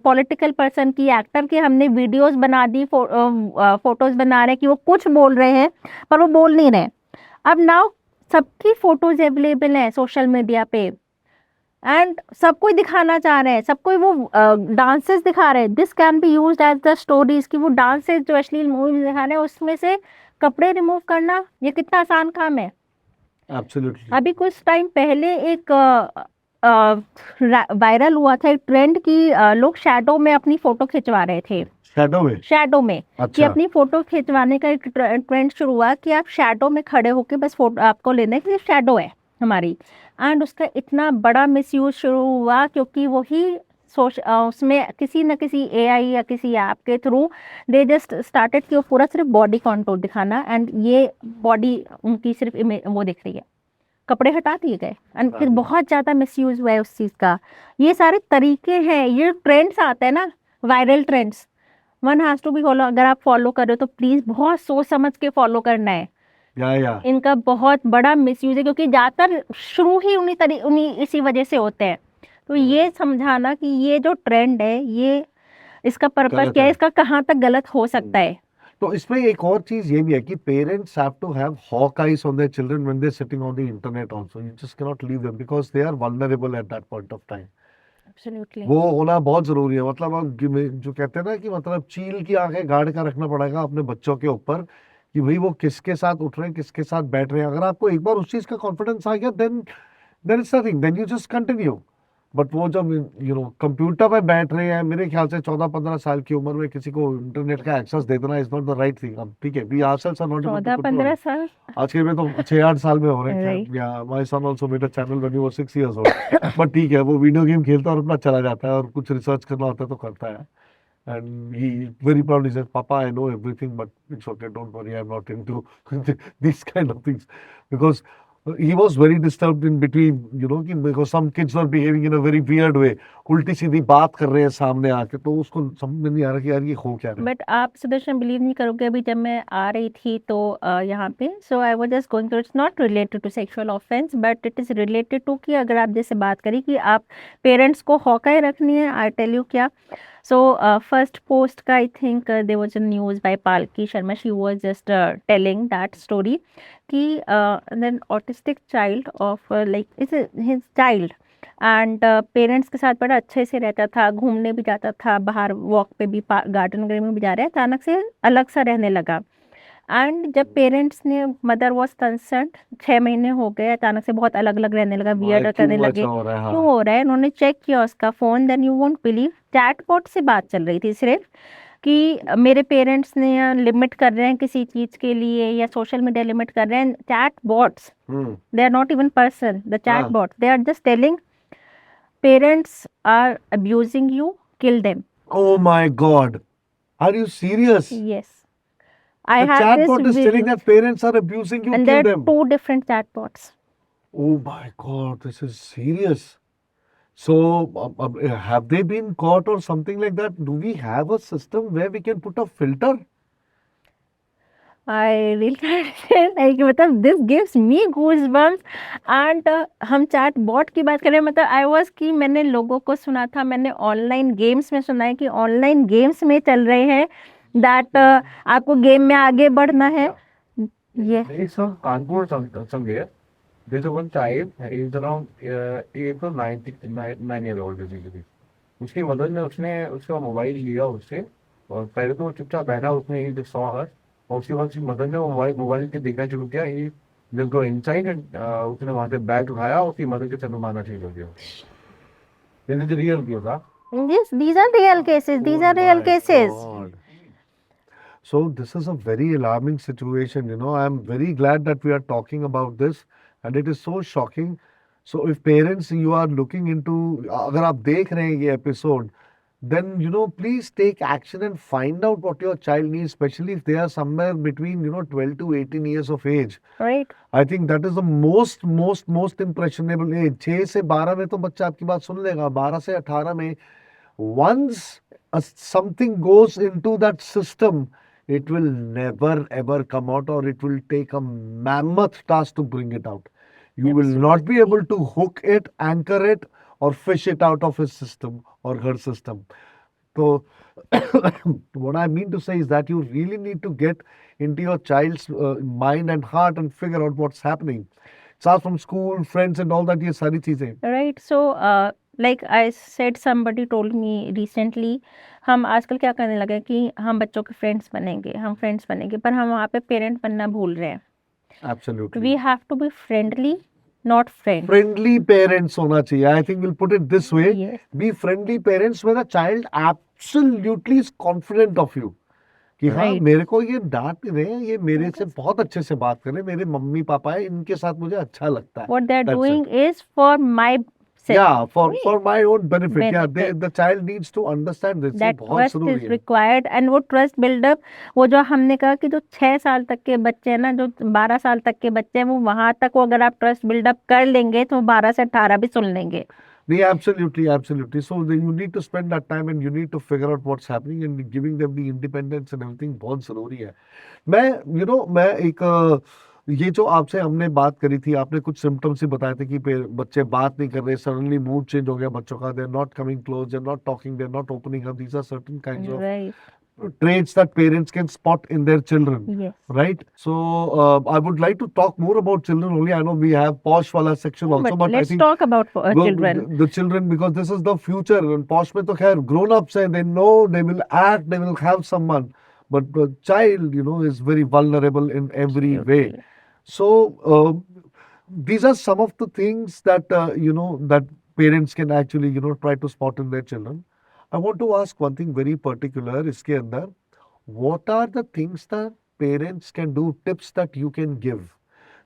S1: पॉलिटिकल पर्सन की, एक्टर की हमने वीडियोस बना दी, फ़ोटोज़ बना रहे हैं कि वो कुछ बोल रहे हैं, पर वो बोल नहीं रहे। अब नाउ सबकी फ़ोटोज़ अवेलेबल हैं सोशल मीडिया पे, एंड सबको ही दिखाना चाह रहे हैं, सबको ही वो डांसेस दिखा रहे हैं। This can be used as the stories कि वो डांसेस जो अश्लील मूवीज दिखा रहे हैं उसमें से कपड़े रिमूव करना, ये कितना आसान काम है।
S2: एब्सोल्युटली।
S1: अभी कुछ टाइम पहले एक वायरल हुआ था एक ट्रेंड कि लोग शैडो में अपनी फोटो खिंचवा रहे थे।
S2: शैडो में?
S1: शैडो में कि
S2: अच्छा।
S1: अपनी फोटो खिंचवाने का एक ट्रेंड शुरू हुआ कि आप शैडो में खड़े होके बस फोटो आपको लेना है कि शैडो है हमारी। एंड उसका इतना बड़ा मिसयूज शुरू हुआ क्योंकि वही उसमें किसी न किसी एआई या किसी ऐप के थ्रू दे जस्ट स्टार्टेड कि वो पूरा सिर्फ बॉडी कॉन्टूर दिखाना, एंड ये बॉडी उनकी सिर्फ वो दिख रही है, कपड़े हटा दिए गए, एंड फिर बहुत ज़्यादा मिसयूज हुआ है उस चीज़ का। ये सारे तरीके हैं, ये ट्रेंड्स आते हैं ना, viral trends, one has to be follow. अगर आप फॉलो कर रहे हो तो प्लीज़ बहुत सोच समझ के फॉलो करना है।
S2: या
S1: इनका बहुत बड़ा मिसयूज है क्योंकि ज़्यादातर शुरू ही उन्हीं इसी वजह से होते हैं। तो ये समझाना कि ये जो ट्रेंड है, ये इसका पर्पस
S2: गलत
S1: क्या है,
S2: है।
S1: इसका कहाँ तक गलत हो सकता है।
S2: तो इसमें एक और चीज ये भी है कि parents have to have hawk eyes on their children when they are sitting on the internet also. You just can not leave them because they are vulnerable at that point of time.
S1: Absolutely.
S2: वो होना बहुत जरूरी है। मतलब अब जो कहते हैं ना कि मतलब चील की आंखें गाड़ कर रखना पड़ेगा अपने बच्चों के ऊपर कि भाई वो किसके साथ उठ रहे हैं, किसके साथ बैठ रहे हैं। अगर आपको एक बार उस चीज का कॉन्फिडेंस आ गया then it's nothing, then you just continue. But वो जब कंप्यूटर पे बैठ रहे हैं, मेरे ख्याल से 14-15 साल की उम्र में किसी को इंटरनेट का एक्सेस दे देना is not the right thing. अब ठीक है, we ourselves are not able to
S1: 14-15 साल।
S2: आज के में तो 6-8 साल में हो रहे हैं।
S1: Right.
S2: या my son also made a channel when he was 6 years old. But ठीक है, वो वीडियो गेम खेलता है और अपना चला जाता है, और कुछ रिसर्च करना होता है तो करता है। And he very proudly said, papa I know everything but it's okay, don't worry, I am not into this kind of things. Because he was very disturbed in between, कि because some kids were behaving in a very weird way, उल्टी सीधी बात कर रहे हैं सामने आके, तो उसको समझ में नहीं आ रहा कि यार ये हो क्या रहा है।
S1: बट आप सुदर्शन बिलीव नहीं करोगे, अभी जब मैं आ रही थी तो यहाँ पे, so I was just going to, it's not related to sexual offence but it is related to कि अगर आप जैसे बात करी कि आप पेरेंट्स को हॉकाई रखनी है, आई टेल यू क्या। सो फर्स्ट पोस्ट का I think there was a news by Palki Sharma, she was just telling that story कि then autistic child of like is his child, and parents के साथ बड़ा अच्छे से रहता था, घूमने भी जाता था, बाहर वॉक पे भी, गार्डन वगैरह में भी जा रहा है, अचानक से अलग सा रहने लगा। एंड जब पेरेंट्स ने, मदर वॉज कंसर्न्ड, 6 महीने हो गए, अचानक से बहुत अलग अलग रहने लगा, वियर्ड करने लगे,
S2: हो रहा है।
S1: क्यों हो रहा है। उन्होंने चेक किया उसका phone, then you won't believe chatbot से बात चल रही थी सिर्फ कि मेरे पेरेंट्स ने लिमिट कर रहे हैं किसी चीज़ के लिए, या सोशल मीडिया लिमिट कर रहे हैं। Chat bots, they are not even person, the chat bots, they are just telling parents are abusing you, kill them.
S2: Oh my God, are you serious?
S1: Yes, I
S2: The
S1: have this
S2: chatbot is telling that parents are abusing you,
S1: and
S2: kill
S1: there are
S2: them.
S1: 2 different chatbots.
S2: Oh my God, this is serious. So, have they been caught or something like that? Do we have a system where we can put a filter?
S1: I really can't say, like, मतलब this gives me goosebumps. and हम chat bot की बात करें, मतलब I was कि मैंने लोगों को सुना था, मैंने ऑनलाइन गेम्स में सुना है कि ऑनलाइन गेम्स में चल रहे हैं दैट आपको गेम में आगे बढ़ना है। ये
S3: There is some Kanpur somewhere. There's a one child, he is around 8 or 9 year old basically. उसकी मदर ने उसका मोबाइल लिया उससे, और पहले तो वो चुपचाप बैठा, उसने ही सॉ हर, और उसके बाद उसकी मदर ने मोबाइल के देखना शुरू किया, ही जस्ट गो इनसाइड एंड उसने वहां से बैग उठाया, उसकी मदर के सर में मारना शुरू कर दिया। This is real case, huh?
S1: yes, these are real cases, these are real cases.
S2: God. So this is a very alarming situation. I'm very glad that we are talking about this, and it is so shocking. So if parents, you are looking into, अगर आप देख रहे हैं ये episode, then please take action and find out what your child needs, especially if they are somewhere between 12 to 18 years of age.
S1: Right.
S2: I think that is the most impressionable age. 6 से 12 में तो बच्चा आपकी बात सुन लेगा, 12 से 18 में once something goes into that system, it will never ever come out, or it will take a mammoth task to bring it out. You will not be able to hook it, anchor it, or fish it out of his system or her system. So what I mean to say is that you really need to get into your child's mind and heart and figure out what's happening. Start from school, friends, and all that. ये सारी चीजें.
S1: Right so like I said somebody told me recently, हम आजकल क्या करने लगे हैं कि हम बच्चों के फ्रेंड्स बनेंगे पर हम वहाँ पे पेरेंट बनना भूल रहे हैं.
S2: Absolutely.
S1: We have to be friendly not friend.
S2: Friendly parents होना चाहिए. I think we'll put it this way.
S1: Yes.
S2: Be friendly parents when a child absolutely is confident of you. कि हाँ
S1: Right.
S2: मेरे को ये डांट नहीं रहे हैं, ये मेरे से बहुत अच्छे से बात कर रहे हैं, मेरे मम्मी पापा है, इनके साथ मुझे अच्छा लगता है.
S1: What they are
S2: That's
S1: doing is for my sake.
S2: Yeah, for my own benefit. Yeah,
S1: Benefit.
S2: the child needs to understand this. ये
S1: That
S2: बहुत
S1: trust
S2: जरूरी
S1: is
S2: है.
S1: required and वो ट्रस्ट बिल्डअप, वो जो हमने कहा कि जो 6 साल तक के बच्चे हैं ना, जो 12 साल तक के बच्चे हैं, वो वहां तक वो अगर आप ट्रस्ट बिल्डअप कर लेंगे तो 12 से 18 भी सुन लेंगे.
S2: Yeah, absolutely, absolutely. So you need to spend that time and you need to figure out what's happening and giving them the independence and everything बहुत जरूरी है. मैं एक ये जो आपसे हमने बात करी थी, आपने कुछ सिम्टम्स ही बताए थे कि बच्चे बात नहीं कर रहे, सडनली मूड चेंज हो गया बच्चों का, they are not coming close, they are not talking, they are not opening up. These are certain kinds of
S1: Right.
S2: traits that parents can spot in their children.
S1: Yes.
S2: Right? So I would like to talk more about children only. I know we have posh wala section also, but I
S1: let's
S2: think
S1: talk about children.
S2: the children, because this is the future. And posh mein to khair grown ups hai, they know, they will act, they will have someone. But the child, is very vulnerable in every way.
S1: Absolutely.
S2: So these are some of the things that that parents can actually try to spot in their children. I want to ask one thing very particular इसके अंदर. What are the things that parents can do, tips that you can give?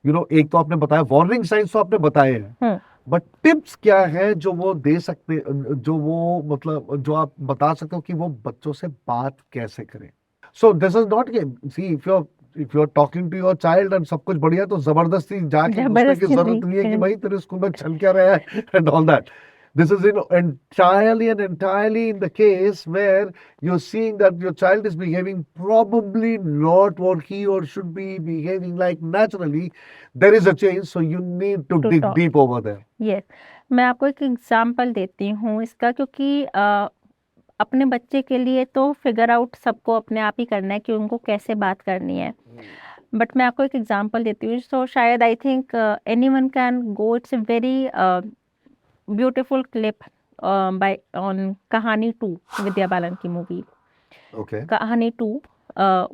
S2: एक तो आपने बताया warning science, तो आपने बताए हैं, बट टिप्स क्या है जो वो दे सकते, जो वो मतलब जो आप बता सकते हो कि वो बच्चों से बात कैसे करें. So this is not see if you are talking to your child and सब कुछ बढ़िया, तो जबरदस्ती जाके घुसने की जरूरत नहीं है कि भाई तेरे स्कूल में चल क्या रहा है and all that. This is entirely in the case where you're seeing that your child is behaving probably not what he or should be behaving like naturally. There is a change, so you need to dig
S1: talk.
S2: deep over there.
S1: Yes. मैं आपको एक example देती हूँ इसका, क्योंकि अपने बच्चे के लिए तो फिगर आउट सबको अपने आप ही करना है कि उनको कैसे बात करनी है. बट मैं आपको एक एग्जांपल देती हूँ. सो शायद I think anyone can go, it's a very beautiful clip by on Kahaani 2, Vidya Balan की मूवी
S2: Okay.
S1: कहानी 2.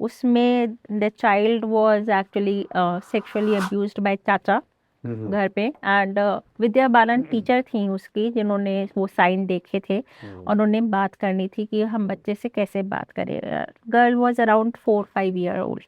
S1: उसमें the child was actually sexually abused by चाचा घर पे, एंड विद्या बालन टीचर थी उसकी, जिन्होंने वो साइन देखे थे और उन्होंने बात करनी थी कि हम बच्चे से कैसे बात करें. Girl was around 4-5 year old.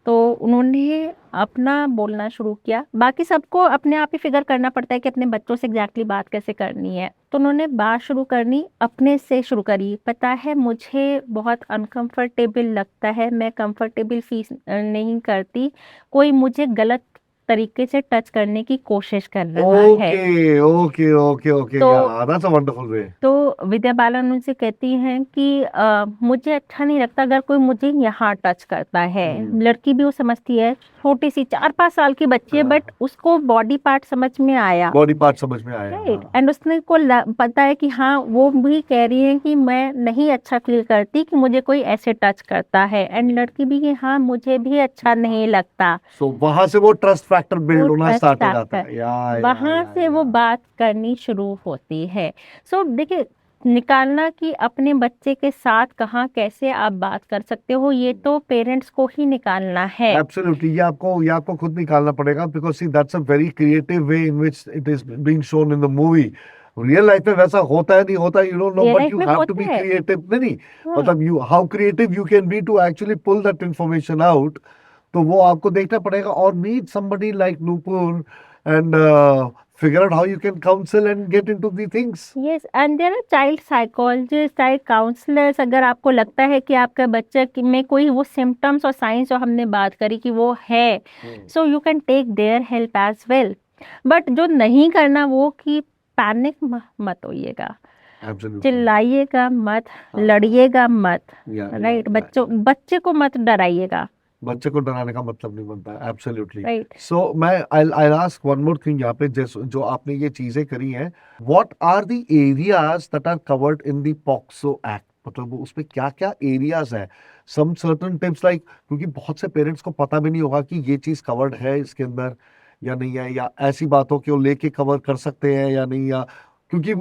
S1: तो उन्होंने अपना बोलना शुरू किया. बाकी सबको अपने आप ही फिगर करना पड़ता है कि अपने बच्चों से एग्जैक्टली बात कैसे करनी है. तो उन्होंने बात शुरू करनी अपने से शुरू करी. पता है मुझे बहुत अनकंफर्टेबल लगता है, मैं कंफर्टेबल फील नहीं करती, कोई मुझे गलत तरीके से टच करने की कोशिश कर रहा है.
S2: Okay.
S1: तो-
S2: Yeah, that's a wonderful way.
S1: तो विद्या बालन उनसे कहती हैं कि मुझे अच्छा नहीं लगता अगर कोई मुझे यहाँ टच करता है. लड़की भी वो समझती है, छोटी सी 4-5 साल की बच्ची है, बट उसको बॉडी पार्ट समझ में आया.
S2: बॉडी पार्ट समझ में आया.
S1: राइट. एंड उसने को पता है कि हाँ, वो भी कह रही है कि मैं नहीं अच्छा फील करती कि मुझे कोई ऐसे टच करता है. एंड लड़की भी कि हाँ, मुझे भी अच्छा नहीं लगता.
S2: So वहां से वो ट्रस्ट फैक्टर बिल्ड
S1: वो
S2: होना
S1: trust
S2: स्टार्ट हो
S1: factor.
S2: जाता है.
S1: वहां से वो बात करनी शुरू होती है. सो देखिए, निकालना कि अपने बच्चे के साथ कहाँ कैसे आप बात कर सकते हो, ये तो पेरेंट्स को ही निकालना है.
S2: Absolutely, ये आपको खुद निकालना पड़ेगा, because see that's a very creative way in which it is being shown in the movie. Real life में वैसा होता है नहीं होता, you don't know,
S1: Real
S2: but
S1: life
S2: you
S1: में
S2: have to
S1: होता
S2: be
S1: है.
S2: creative. नहीं
S1: हाँ.
S2: मतलब how creative you can be to actually pull that information out. तो वो आपको देखना पड़ेगा, और meet somebody like Nupur and figure out how you can counsel and get into the things.
S1: Yes, and there are child psychologist, child counsellors. अगर आपको लगता है कि आपका बच्चा में कोई वो सिम्टम्स और साइंस जो हमने बात करी कि वो है, so you can take their help as well. But जो नहीं करना वो कि पैनिक मत होइएगा.
S2: Absolutely.
S1: चिल्लाइएगा मत,
S2: हाँ।
S1: लड़िएगा मत,
S2: Yeah,
S1: राइट?
S2: yeah.
S1: बच्चे को मत डराइएगा,
S2: बच्चे को डराने का मतलब नहीं बनता है, एब्सोल्युटली।
S1: राइट?
S2: सो मैं I ask one more thing यहाँ पे, जैसे जो आपने ये चीजें करी हैं, what are the areas that are covered in the POCSO act? मतलब वो उसमें क्या क्या एरियाज है? सम सर्टन टिप्स लाइक, क्योंकि बहुत से पेरेंट्स को पता भी नहीं होगा कि ये चीज कवर्ड है इसके अंदर या नहीं है, या ऐसी बातों को लेके कवर कर सकते हैं या नहीं, या क्योंकि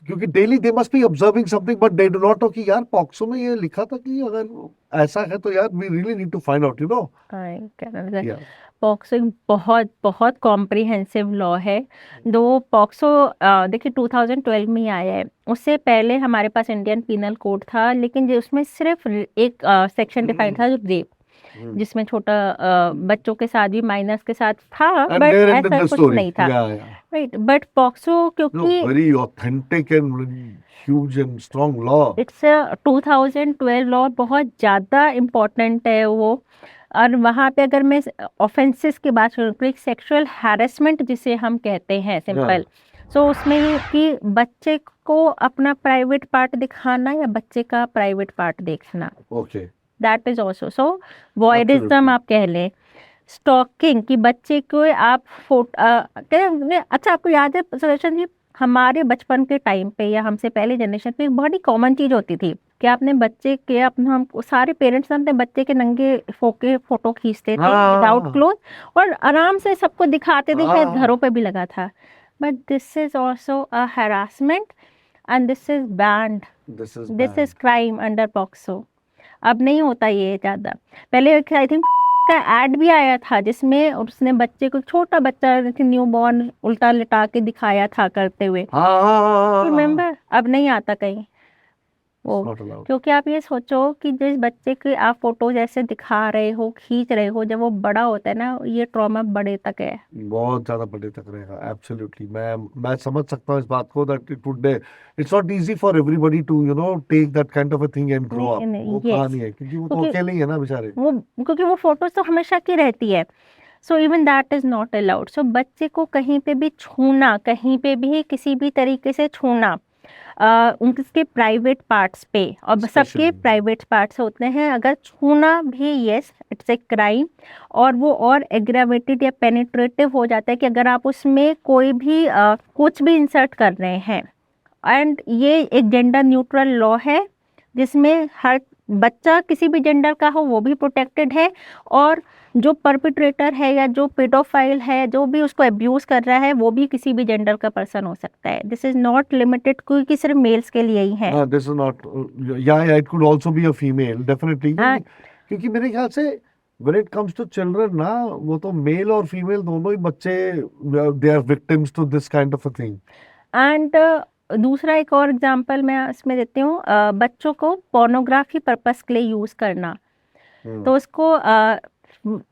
S2: क्योंकि daily they must be observing something but they do not no कि यार पॉक्सो में ये लिखा था कि अगर ऐसा है तो यार we really need to find out, you know. या
S1: पॉक्सो एक बहुत बहुत कॉम्प्रिहेंसिव लॉ है। दो पॉक्सो देखिए 2012 में ही आया है, उससे पहले हमारे पास इंडियन पीनल कोड था, लेकिन जो उसमें सिर्फ एक सेक्शन डिफाइन था जो रेप, जिसमें छोटा बच्चों के साथ भी, माइनर्स के साथ था,
S2: And
S1: बट
S2: there ended
S1: ऐसा
S2: the
S1: कुछ
S2: story.
S1: नहीं था,
S2: Yeah, yeah.
S1: Right? But POCSO
S2: No,
S1: क्योंकि
S2: very authentic and huge and strong law.
S1: It's 2012 law, बहुत ज़्यादा इम्पोर्टेंट है वो। और वहाँ पे अगर मैं ऑफेंसेस की बात करूँ तो एक सेक्सुअल हैरेसमेंट जिसे हम कहते हैं सिंपल, सो उसमें ये कि बच्चे को अपना प्राइवेट पार्ट दिखाना या बच्चे का प्राइवेट पार्ट देखना,
S2: Okay.
S1: That is also so voyeurism
S2: Absolutely.
S1: आप कह लें। स्टॉकिंग कि बच्चे को आप अच्छा आपको याद है सुदर्शन जी, हमारे बचपन के टाइम पे या हमसे पहले जनरेशन पे एक बहुत ही कॉमन चीज होती थी कि आपने बच्चे के अपना, हम सारे पेरेंट्स अपने बच्चे के नंगे फोके फोटो खींचते थे
S2: हाँ,
S1: विदाउट
S2: हाँ।
S1: क्लोथ और आराम से सबको दिखाते थे, शायद
S2: हाँ।
S1: घरों पे भी लगा था। But this is also a harassment and this is band,
S2: This is
S1: this
S2: bad.
S1: Is crime under POCSO. अब नहीं होता ये ज़्यादा, पहले आई थिंक का ऐड भी आया था जिसमें उसने बच्चे को, छोटा बच्चा न्यू बॉर्न उल्टा लिटा के दिखाया था करते हुए,
S2: हाँ।
S1: रिमेम्बर? अब नहीं आता कहीं वो,
S2: It's not allowed.
S1: क्योंकि आप ये सोचो कि जिस बच्चे की आप फोटो जैसे दिखा रहे हो, खींच रहे हो, जब वो बड़ा होता है ना, ये ट्रॉमा बड़े तक है।
S2: बहुत ज्यादा बड़े तक रहेगा, एब्सोल्युटली। मैं समझ सकता हूँ इस बात को, that it would, it's not easy for everybody to you know take that kind of a thing and grow up. वो
S1: Yes.
S2: कहानी है, क्योंकि वो तो
S1: क्योंकि
S2: अकेले ही है ना बेचारे।
S1: वो, क्योंकि वो फोटोज तो हमेशा की रहती है, so even that is not allowed. So बच्चे को कहीं पे भी छूना, कहीं पे भी किसी भी तरीके से छूना, उनके प्राइवेट पार्ट्स पे, और सबके
S2: Especially.
S1: प्राइवेट पार्ट्स होते हैं, अगर छूना भी यस इट्स ए क्राइम, और वो और एग्रावेटेड या पेनिट्रेटिव हो जाता है कि अगर आप उसमें कोई भी कुछ भी इंसर्ट कर रहे हैं। एंड ये एक जेंडर न्यूट्रल लॉ है जिसमें हर बच्चा किसी भी जेंडर का हो वो भी प्रोटेक्टेड है, और जो परपिट्रेटर है या जो पेडोफाइल है, जो भी उसको अब्यूज कर रहा है, वो भी किसी भी जेंडर का पर्सन हो सकता है। दिस इज नॉट लिमिटेड कि सिर्फ मेल्स के लिए ही है।
S2: दिस इज नॉट, या it could also be a female, definitely.
S1: हाँ।
S2: क्योंकि मेरे ख्याल से when it comes to children ना, वो तो मेल और फीमेल दोनों ही बच्चे, they are victims to this kind of a thing.
S1: And दूसरा एक और एग्जांपल मैं इसमें देती हूँ, बच्चों को पोर्नोग्राफी पर्पस के लिए यूज़ करना, तो उसको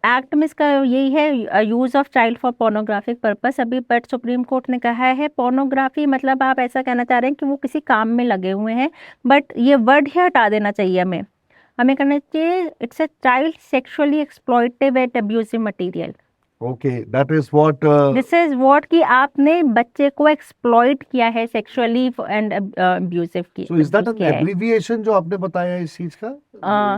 S1: एक्ट में इसका यही है, use of child for pornographic purpose. अभी बट सुप्रीम कोर्ट ने कहा है पोर्नोग्राफी मतलब आप ऐसा कहना चाह रहे हैं कि वो किसी काम में लगे हुए हैं, बट ये वर्ड ही हटा देना चाहिए हमें करना चाहिए it's a child sexually exploitative and abusive material.
S2: Okay, that is what,
S1: this is what कि आपने बच्चे को एक्सप्लॉइट किया है सेक्सुअली एंड अब्यूजिव की।
S2: So is that an abbreviation जो आपने बताया इस चीज का,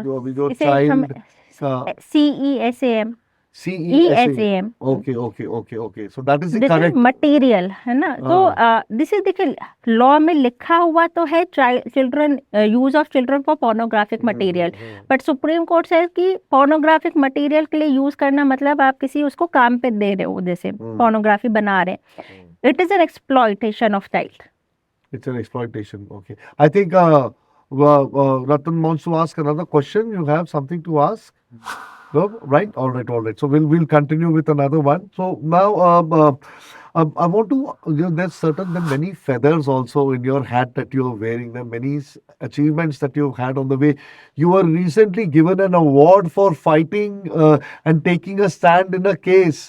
S2: जो अभी जो
S1: इसे हम
S2: चाइल्ड का
S1: CESAM,
S2: CESAM? Okay, so that is the
S1: this is
S2: correct
S1: material है ना। तो दिस इज देखिए लॉ में लिखा हुआ तो है children, use of children for pornographic material, but supreme court से कि पोर्नोग्राफिक मटेरियल के लिए यूज करना मतलब आप किसी उसको काम पे दे रहे हो, जैसे पोर्नोग्राफी बना रहे हैं, it is an exploitation of child.
S2: It's an exploitation. Okay. I think Ratan wants to ask another question. You have something to ask? No? Right? All right. So we'll continue with another one. So now I want to, there's there are many feathers also in your hat that you're wearing. There are many achievements that you've had on the way. You were recently given an award for fighting and taking a stand in a case.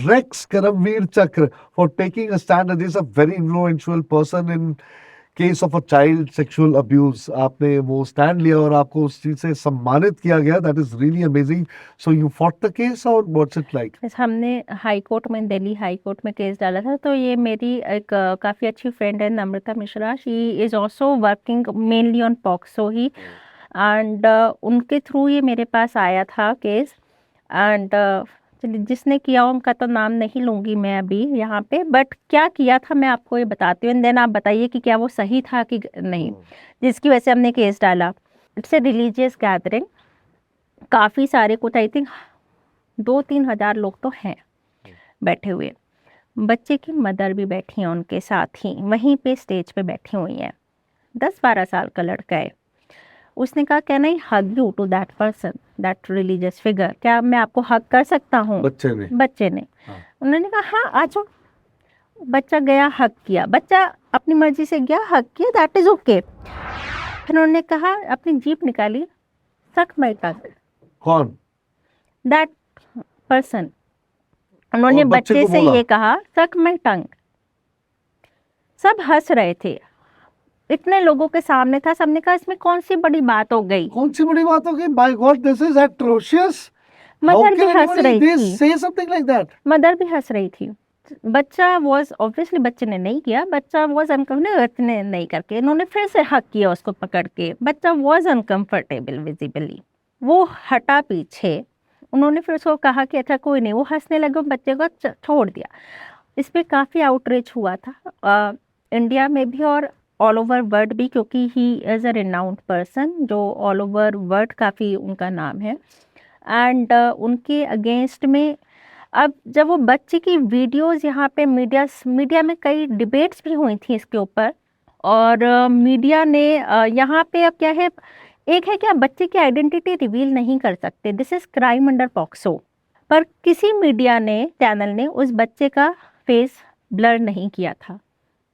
S2: Rex Karamveer Chakra for taking a stand. And this is a very influential person in case of a child sexual abuse, आपने वो stand लिया और आपको उस चीज से सम्मानित किया गया, that is really amazing. So you fought the case और व्हाट्स इट लाइक?
S1: हमने हाई कोर्ट में, दिल्ली हाई कोर्ट में केस डाला था. तो ये मेरी एक काफ़ी अच्छी फ्रेंड है, Namrata Mishra. She is also working mainly on POCSO ही, एंड उनके थ्रू ये मेरे पास आया था केस. एंड चलिए, जिसने किया उनका तो नाम नहीं लूँगी मैं अभी यहाँ पे, बट क्या किया था मैं आपको ये बताती हूँ, एंड देन आप बताइए कि क्या वो सही था कि नहीं, जिसकी वजह से हमने केस डाला. It's a religious gathering. काफ़ी सारे, कुछ आई थिंक 2-3 हज़ार लोग तो हैं बैठे हुए. बच्चे की मदर भी बैठी हैं उनके साथ ही, वहीं पे स्टेज पे बैठी हुई हैं. 10-12 साल का लड़का है. उसने कहा, can I hug you to that person, that religious figure, क्या मैं आपको हग कर सकता हूँ? बच्चे ने
S2: हाँ.
S1: उन्होंने कहा हाँ आ जाओ. बच्चा गया, हग किया. बच्चा अपनी मर्जी से गया, हग किया, दैट इज ओके. फिर उन्होंने कहा, अपनी जीभ निकाली, सक माय टंग.
S2: कौन?
S1: That person. उन्होंने
S2: और बच्चे
S1: बच्चे
S2: को
S1: से
S2: बोला?
S1: ये कहा, सक माय टंग. सब हंस रहे थे, इतने लोगों के सामने था. सबने कहा इसमें कौन सी बड़ी बात हो गई.
S2: कौन सी बड़ी बात हो गई? By God, this is atrocious. How
S1: mother भी
S2: कैन
S1: हंस
S2: एनीबॉडी
S1: रही
S2: दिस
S1: थी.
S2: Say something like that?
S1: Mother भी हंस रही थी. बच्चा वॉज ऑब्वियसली, बच्चे ने नहीं किया, बच्चा वॉज अनकम्फर्टेबल. इतने नहीं करके इन्होंने फिर से हक किया उसको पकड़ के. बच्चा वॉज अनकम्फर्टेबल विजिबली, वो हटा पीछे. उन्होंने फिर उसको कहा कि अच्छा कोई नहीं. वो हंसने लगे, बच्चे को छोड़ दिया. इस पर काफ़ी आउटरीच हुआ था इंडिया में भी और ऑल ओवर वर्ल्ड भी, क्योंकि he is a renowned person, जो ऑल ओवर वर्ल्ड काफ़ी उनका नाम है. एंड उनके अगेंस्ट में अब जब वो बच्चे की वीडियोस यहाँ पे मीडिया में कई डिबेट्स भी हुई थी इसके ऊपर. और मीडिया ने यहाँ पे अब क्या है, एक है कि आप बच्चे की आइडेंटिटी रिवील नहीं कर सकते, this is crime under POCSO. पर किसी मीडिया ने, चैनल ने उस बच्चे का फेस ब्लर नहीं किया था.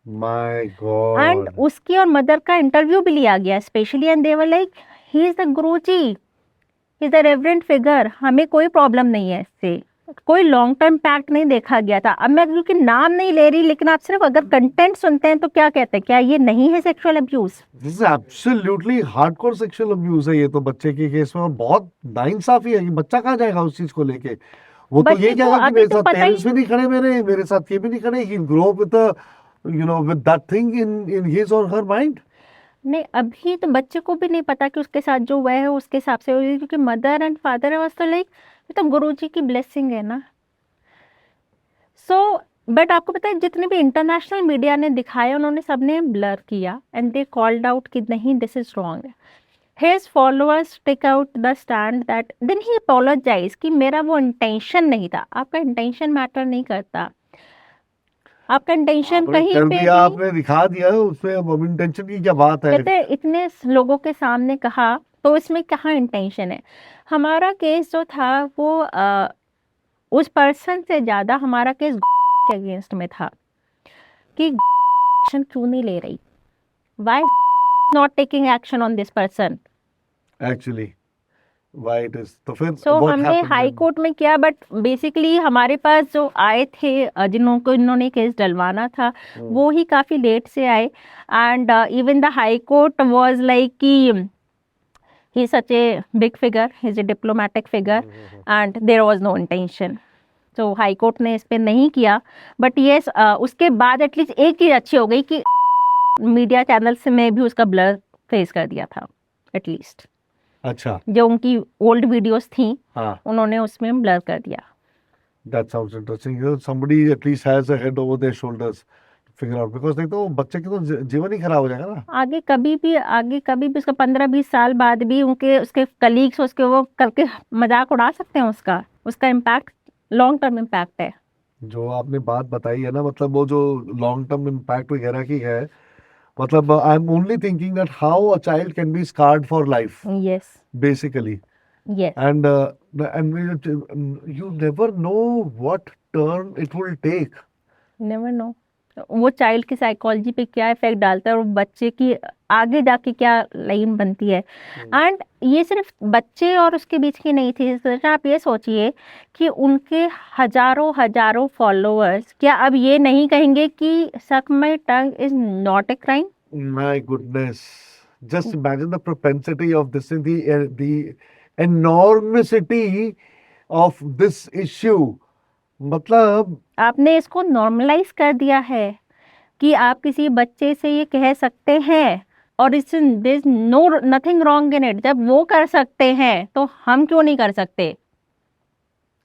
S2: My
S1: and
S2: God.
S1: उसकी और मदर का इंटरव्यू भी लिया गया specially, and they were like, he is the Guruji, he is the reverent figure, हमें कोई प्रॉब्लम नहीं है इससे, कोई लॉन्ग टर्म इम्पैक्ट नहीं देखा गया था. अब मैं क्योंकि नाम नहीं ले रही, लेकिन आप सिर्फ अगर कंटेंट सुनते हैं तो क्या कहते हैं, क्या ये नहीं है sexual abuse?
S2: This is absolutely hardcore sexual abuse है ये तो बच्चे के केस में. और बहुत नाइंसाफी है कि बच्चा कहाँ जाएगा उस चीज को लेके. वो तो
S1: बच्चे
S2: ये
S1: को
S2: कहेगा कि
S1: अभी
S2: मेरे
S1: तो
S2: साथ
S1: पता ही
S2: पेरेंट्स भी नहीं खड़े, मेरे साथ ये भी नहीं खड़े. He grow up with with that thing in his और हर माइंड.
S1: नहीं, अभी तो बच्चे को भी नहीं पता कि उसके साथ जो हुआ है उसके हिसाब से हुई, क्योंकि मदर एंड फादर वाज तो लाइक, ये तो गुरुजी की ब्लेसिंग है ना. सो बट आपको पता है, जितने भी इंटरनेशनल मीडिया ने दिखाया, उन्होंने सबने ब्लर किया एंड दे कॉल्ड आउट कि नहीं, this is wrong. His followers take out the stand that then he apologized कि मेरा वो इंटेंशन नहीं था. आपका इंटेंशन मैटर नहीं करता, आपका इंटेंशन
S2: आपने
S1: कहीं
S2: कर
S1: पे
S2: दिया,
S1: भी.
S2: आपने दिखा दिया, उसमें अब इंटेंशन की क्या बात है?
S1: कहते हैं, इतने लोगों के सामने कहा तो इसमें कहाँ इंटेंशन है. हमारा केस जो था वो उस पर्सन से ज़्यादा हमारा केस के अगेंस्ट में था कि एक्शन क्यों नहीं ले रही, why not taking action on this person.
S2: Actually why it is तो फिर
S1: सो
S2: what
S1: हमने
S2: happened
S1: हाई
S2: then?
S1: कोर्ट में किया, बट बेसिकली हमारे पास जो आए थे जिनको इन्होंने केस डलवाना था, वो ही काफ़ी लेट से आए. And even the high court was like कि he such a big figure, he is a diplomatic figure and there was no intention. तो हाई कोर्ट ने इस पे नहीं किया. बट येस, उसके बाद एटलीस्ट एक चीज़ अच्छी हो गई कि मीडिया चैनल से में भी उसका ब्लर फेस कर दिया था. एटलीस्ट
S2: अच्छा.
S1: जो उनकी ओल्ड वीडियोस थी,
S2: हाँ.
S1: उन्होंने उसमें ब्लर कर दिया.
S2: That sounds interesting. Somebody at least has a head over their shoulders to figure out, because नहीं तो बच्चे की तो जीवन ही खराब हो जाएगा ना.
S1: आगे कभी भी उसका 15-20 साल बाद भी उसके कलीग्स उसके वो करके मजाक उड़ा सकते हैं. उसका इम्पैक्ट लॉन्ग टर्म इम्पैक्ट है.
S2: जो आपने बात बताई है ना, मतलब वो जो लॉन्ग टर्म इम्पैक्ट वगैरह की है, मतलब I am only thinking that how a child can be scarred for life
S1: yes,
S2: basically.
S1: Yes.
S2: And you never know what turn it will take.
S1: Never know वो चाइल्ड की psychology पे क्या effect डालता है और बच्चे की आगे जाके क्या लाइन बनती है. एंड ये सिर्फ बच्चे और उसके बीच की नहीं थी. आप ये सोचिए कि उनके हजारों फॉलोअर्स क्या अब ये नहीं कहेंगे कि सक my tongue is not a crime?
S2: My goodness. Just imagine the propensity of this and the enormity of this issue. मतलब
S1: आपने इसको नॉर्मलाइज कर दिया है कि आप किसी बच्चे से ये कह सकते हैं और it's there is no nothing wrong in it. जब वो कर सकते हैं तो हम क्यों नहीं कर सकते?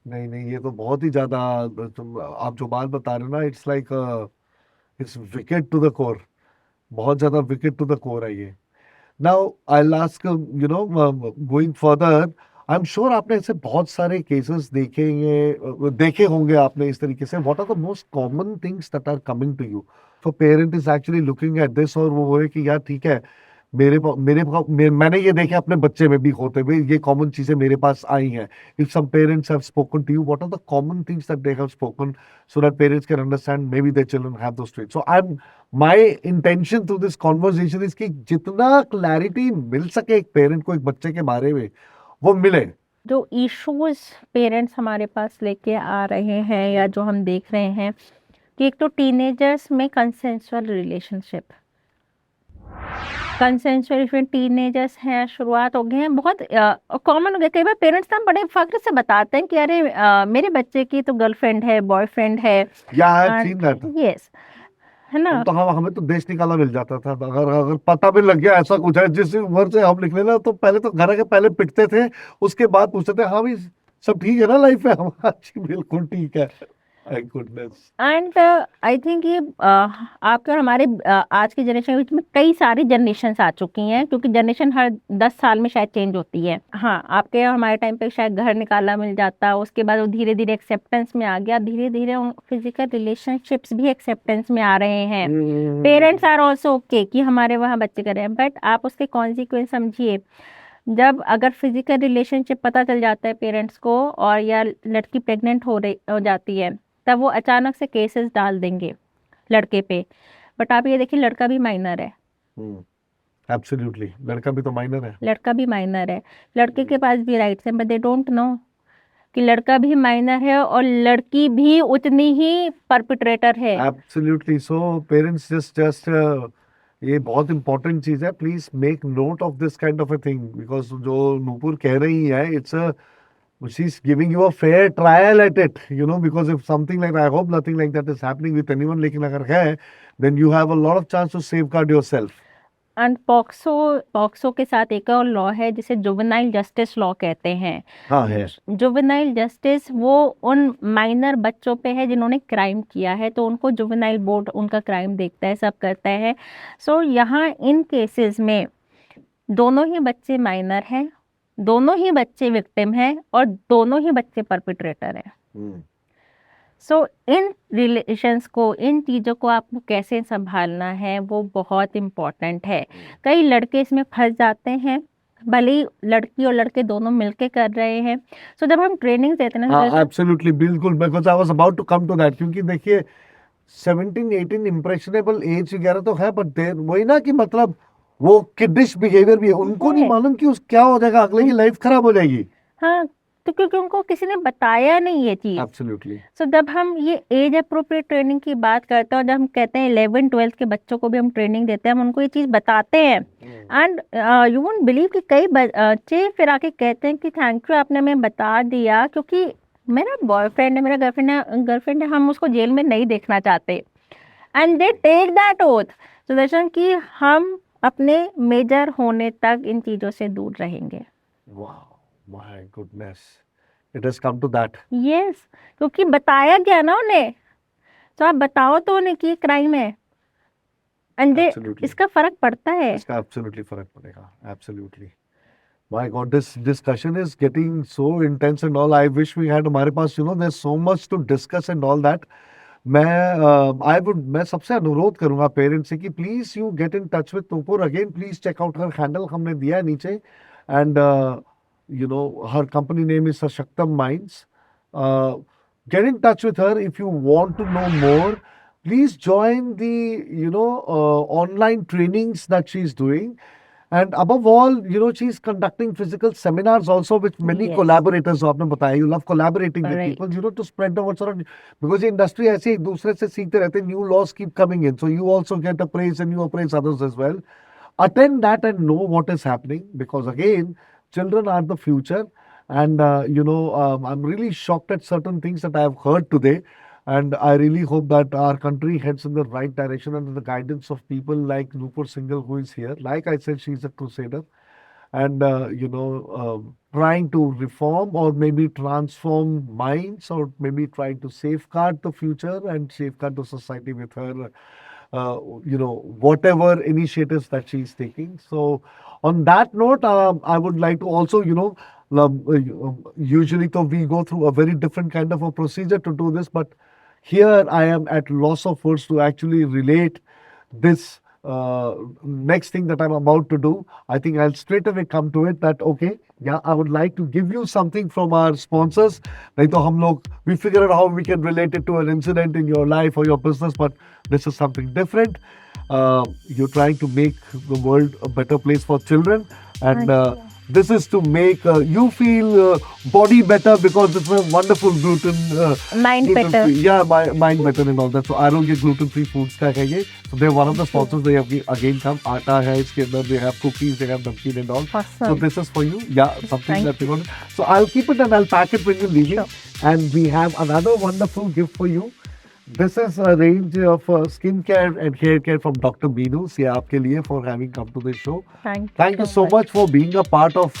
S2: नहीं नहीं, ये तो बहुत ही ज्यादा आप जो बात बता रहे हो ना, it's like it's wicked to the core. बहुत ज्यादा विकेट टू द कोर है ये। Now I ask going further, I am sure आपने ऐसे बहुत सारे केसेस देखे होंगे आपने इस तरीके से। What are the most common things that are coming to you for parent is actually looking at this, और वो है कि यार ठीक है, मैंने ये देखे अपने बच्चे में भी होते हुए, ये कॉमन चीजें मेरे पास आई हैं। If some parents have spoken to you, what are the common things that they have spoken so that parents can understand maybe their children have those traits. So I am my intention through this conversation is कि जितना clarity मिल सके एक parent को एक बच्चे के बारे में, वो मिले।
S1: जो इश्यूज पेरेंट्स हमारे पास लेके आ रहे हैं या जो हम देख रहे हैं कि एक तो टीनेजर्स में कंसेंसुअल रिलेशनशिप, कंसेंसुअल इसमें टीनेजर्स हैं, शुरुआत हो गए हैं, बहुत कॉमन हो गया। कई बार पेरेंट्स ना बड़े फख्र से बताते हैं कि अरे मेरे बच्चे की तो गर्लफ्रेंड है, बॉयफ्रेंड है।
S2: या I have seen that.
S1: Yes, है ना?
S2: तो हमें तो देश निकाला मिल जाता था। अगर अगर पता भी लग गया ऐसा कुछ है, जिस उम्र से हम निकले ना, तो पहले तो घर के पहले पिटते थे, उसके बाद पूछते थे हाँ भाई सब ठीक है ना लाइफ में हमारी? बिल्कुल ठीक है। My goodness.
S1: And I think ये आपके और हमारे आज की जनरेशन के बीच में कई सारी जनरेशन्स आ चुकी हैं, क्योंकि जनरेशन हर 10 साल में शायद चेंज होती है। हाँ, आपके और हमारे टाइम पे शायद घर निकाला मिल जाता, उसके बाद वो धीरे धीरे एक्सेप्टेंस में आ गया, धीरे धीरे फिजिकल रिलेशनशिप्स भी एक्सेप्टेंस में आ रहे हैं। पेरेंट्स आर ऑल्सो ओके कि हमारे वहाँ बच्चे कर रहे हैं, बट आप उसके कॉन्सिक्वेंस समझिए। जब अगर फिजिकल रिलेशनशिप पता चल जाता है पेरेंट्स को, और या लड़की प्रेग्नेंट हो जाती है, तब वो अचानक से केसेस डाल देंगे लड़के पे। बट आप ये देखिए, लड़का भी माइनर है,
S2: एब्सोल्युटली, लड़का भी तो माइनर है।
S1: लड़का भी माइनर है, लड़के के पास भी राइट्स हैं, बट दे डोंट नो कि लड़का भी माइनर है और लड़की भी उतनी ही परपिट्रेटर है।
S2: एब्सोल्युटली। सो पेरेंट्स जस्ट ये बहुत इंपॉर्टेंट चीज है, please make note of this kind of a thing, because जो नूपुर कह रही है, it's a she's giving you a fair trial at it, because if something like that, I hope nothing like that is happening with anyone, लेकिन अगर है, then you have a lot of chance to safeguard yourself.
S1: And POCSO के साथ एक और law है जिसे juvenile justice law कहते हैं।
S2: हाँ है।
S1: जुवेनाइल जस्टिस वो उन माइनर बच्चों पे है जिन्होंने क्राइम किया है, तो उनको जुवेनाइल बोर्ड उनका क्राइम देखता है, सब करता है। सो यहाँ इन केसेस में दोनों ही बच्चे माइनर हैं, दोनों ही बच्चे विक्टिम हैं और दोनों ही बच्चे परपिट्रेटर हैं। सो इन रिलेशंस को, इन चीज़ों को आपको कैसे संभालना है वो बहुत इम्पोर्टेंट है। कई लड़के इसमें फंस जाते हैं, भले ही लड़की और लड़के दोनों मिलके कर रहे हैं। सो जब हम ट्रेनिंग देते हैं ना,
S2: एब्सोल्युटली, बिल्कुल, because I was about to come to that, क्योंकि देखिए 17-18 इंप्रेशनेबल एज वगैरह तो है, बट देर वही ना कि मतलब वो किडिश बिहेवियर भी है, उनको नहीं मालूम कि उस क्या हो जाएगा, अगले की लाइफ खराब हो जाएगी।
S1: हाँ, तो क्योंकि उनको किसी ने बताया नहीं ये चीज।
S2: एब्सोल्युटली।
S1: सो जब हम ये एज अप्रोप्रिएट ट्रेनिंग की बात करते हैं, और जब हम कहते हैं 11-12 के बच्चों को भी हम ट्रेनिंग देते हैं, हम उनको ये चीज बताते हैं, एंड यू वोंट बिलीव कि कई बच्चे फिर आके कहते हैं कि थैंक यू आपने हमें बता दिया, क्योंकि मेरा बॉयफ्रेंड है, मेरा गर्लफ्रेंड है, हम उसको जेल में नहीं देखना चाहते। And they take that oath Sudarshan कि हम अपने मेजर होने तक इन चीजों से दूर रहेंगे।
S2: My goodness, it has come to that.
S1: Yes, क्योंकि बताया गया ना उन्हें, तो आप बताओ तो उन्हें कि क्राइम है, एंड इसका फर्क पड़ता है,
S2: इसका एब्सोल्युटली फर्क पड़ेगा। Absolutely. My God, this discussion is getting so intense and all. I wish we had, हमारे पास there's so much to discuss and all that. मैं सबसे अनुरोध करूंगा पेरेंट्स से कि please you get in touch with Nupur again, please check out her handle, हमने दिया है नीचे, and her company name is Sashaktam minds. Get in touch with her if you want to know more. Please join the online trainings that she is doing, And above all, she's conducting physical seminars also with many
S1: Yes.
S2: collaborators. जो आपने बताया, you love collaborating with
S1: Right.
S2: people, to spread the word around. Because the industry ऐसे एक दूसरे से सीखते रहते हैं, new laws keep coming in. So you also get appraised and you appraise others as well. Attend that and know what is happening, because again, children are the future. And I'm really shocked at certain things that I have heard today. And I really hope that our country heads in the right direction under the guidance of people like Nupur Singhal, who is here. Like I said, she's a crusader. And, trying to reform or maybe transform minds, or maybe trying to safeguard the future and safeguard the society with her, whatever initiatives that she's taking. So, on that note, I would like to also, usually we go through a very different kind of a procedure to do this, but here I am at loss of words to actually relate this next thing that I'm about to do. I think I'll straight away come to it that, okay, yeah, I would like to give you something from our sponsors. नहीं तो हम लोग, we figure out how we can relate it to an incident in your life or your business, but this is something different. You're trying to make the world a better place for children, and this is to make you feel body better, because it's a wonderful gluten
S1: Mind
S2: gluten
S1: better.
S2: free. Yeah, mind better and all that. So I don't get gluten free foods का है ये. So they're one of the sponsors. They have again come आटा है इसके अंदर. They have cookies. They have namkeen and all.
S1: Awesome.
S2: So this is for you. Yeah, something
S1: Thank
S2: that you want. So I'll keep it and I'll pack it when you leave.
S1: Sure.
S2: And we have another wonderful gift for you. This is a range of skincare and hair care from Dr. Meenu. ये आपके लिए for having come to this show. Thank you so much for being a part of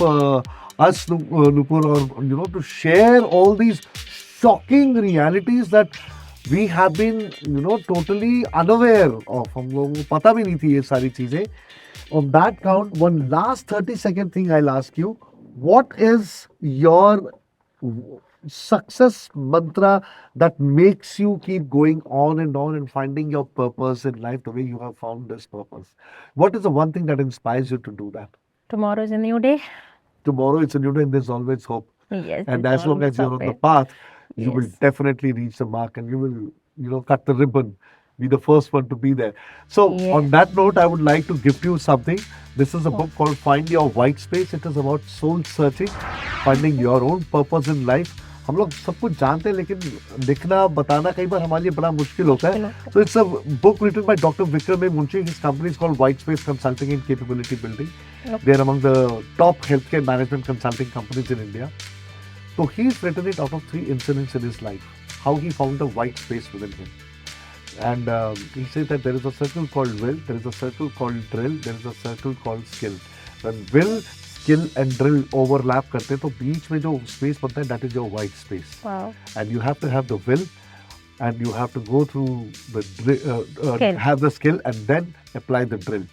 S2: us, Nupur, or to share all these shocking realities that we have been, totally unaware of. हम लोगों को पता भी नहीं थी ये सारी चीजें. On that count, one last 30-second thing I'll ask you. What is your success mantra that makes you keep going on and finding your purpose in life the way you have found this purpose? What is the one thing that inspires you to do that?
S1: Tomorrow is a new day.
S2: Tomorrow it's a new day and there's always hope.
S1: Yes.
S2: And
S1: it's
S2: as long
S1: always
S2: as you're on the
S1: something.
S2: path, you will
S1: Yes.
S2: definitely reach the mark and you will, cut the ribbon, be the first one to be there. So,
S1: Yes.
S2: on that note, I would like to gift you something. This is a book called Find Your White Space. It is about soul searching, finding your own purpose in life. हम लोग सब कुछ जानते हैं, लेकिन लिखना बताना कई बार हमारे लिए बड़ा मुश्किल होता है. So it's a book written by Dr. Vikram A. Munshi. His company is called White Space Consulting and Capability Building.
S1: Okay.
S2: They are among the top healthcare management consulting companies in India. So he's written it out of 3 incidents in his life, how he found a white space within him. And he said that there is a circle called will, there is a circle called drill, there is a circle called skill. When will, skill and drill overlap करते हैं तो बीच में जो space बनता है, that is your white space.
S1: Wow.
S2: And you have to have the will, and you have to go through the
S1: Skill.
S2: have the skill and then apply the drill.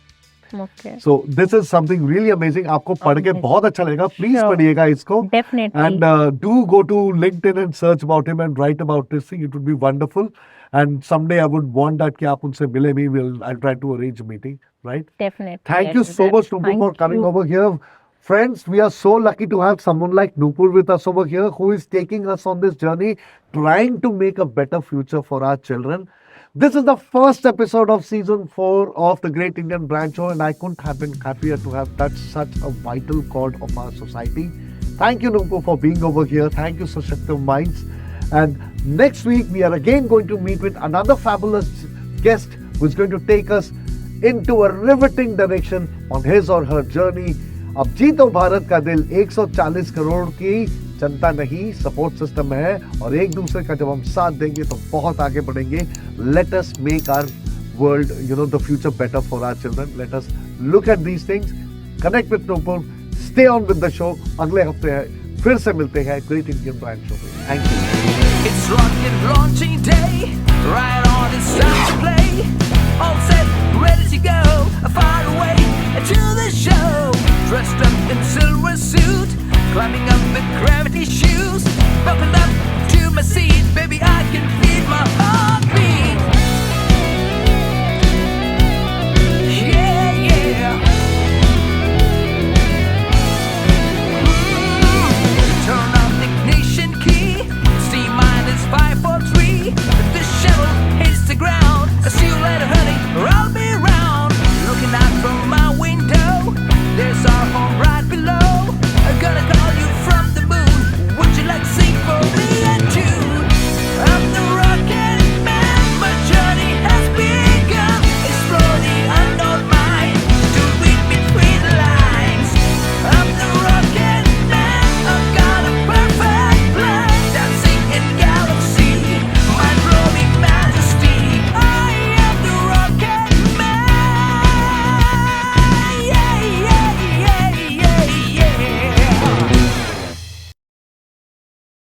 S1: Okay.
S2: So this is something really amazing. आपको पढ़ के
S1: Amazing.
S2: बहुत अच्छा लगेगा. Please
S1: Sure.
S2: पढ़िएगा इसको.
S1: Definitely.
S2: And do go to LinkedIn and search about him and write about this thing. It would be wonderful. And someday I would want that कि आप उनसे मिले भी. I'll try to arrange a meeting. Right?
S1: Definitely.
S2: Thank
S1: I'll
S2: you
S1: do
S2: so
S1: that.
S2: much, Nupur,
S1: Thank
S2: for coming
S1: you.
S2: over here. Friends, we are so lucky to have someone like Nupur with us over here, who is taking us on this journey, trying to make a better future for our children. This is the first episode of season 4 of the Great Indian Brand Show, and I couldn't have been happier to have touched such a vital chord of our society. Thank you, Nupur, for being over here. Thank you, Sashakta Minds. And next week, we are again going to meet with another fabulous guest who's going to take us into a riveting direction on his or her journey. अब जीतो भारत का दिल 140 करोड़ की जनता नहीं, support system में है, और एक दूसरे का जब हम साथ देंगे तो बहुत आगे बढ़ेंगे. Let us make our world, the future better for our children. Let us look at these things. Connect with Nupur. Stay on with the show. अगले हफ्ते फिर से मिलते हैं Great Indian Brand Show में. Thank you.
S4: It's rocket launching day, right on, it's time to play. All set, ready to go, far away to the show. Dressed up in silver suit, climbing up the gravity shoes. Buckled up to my seat, baby, I can feel my heart.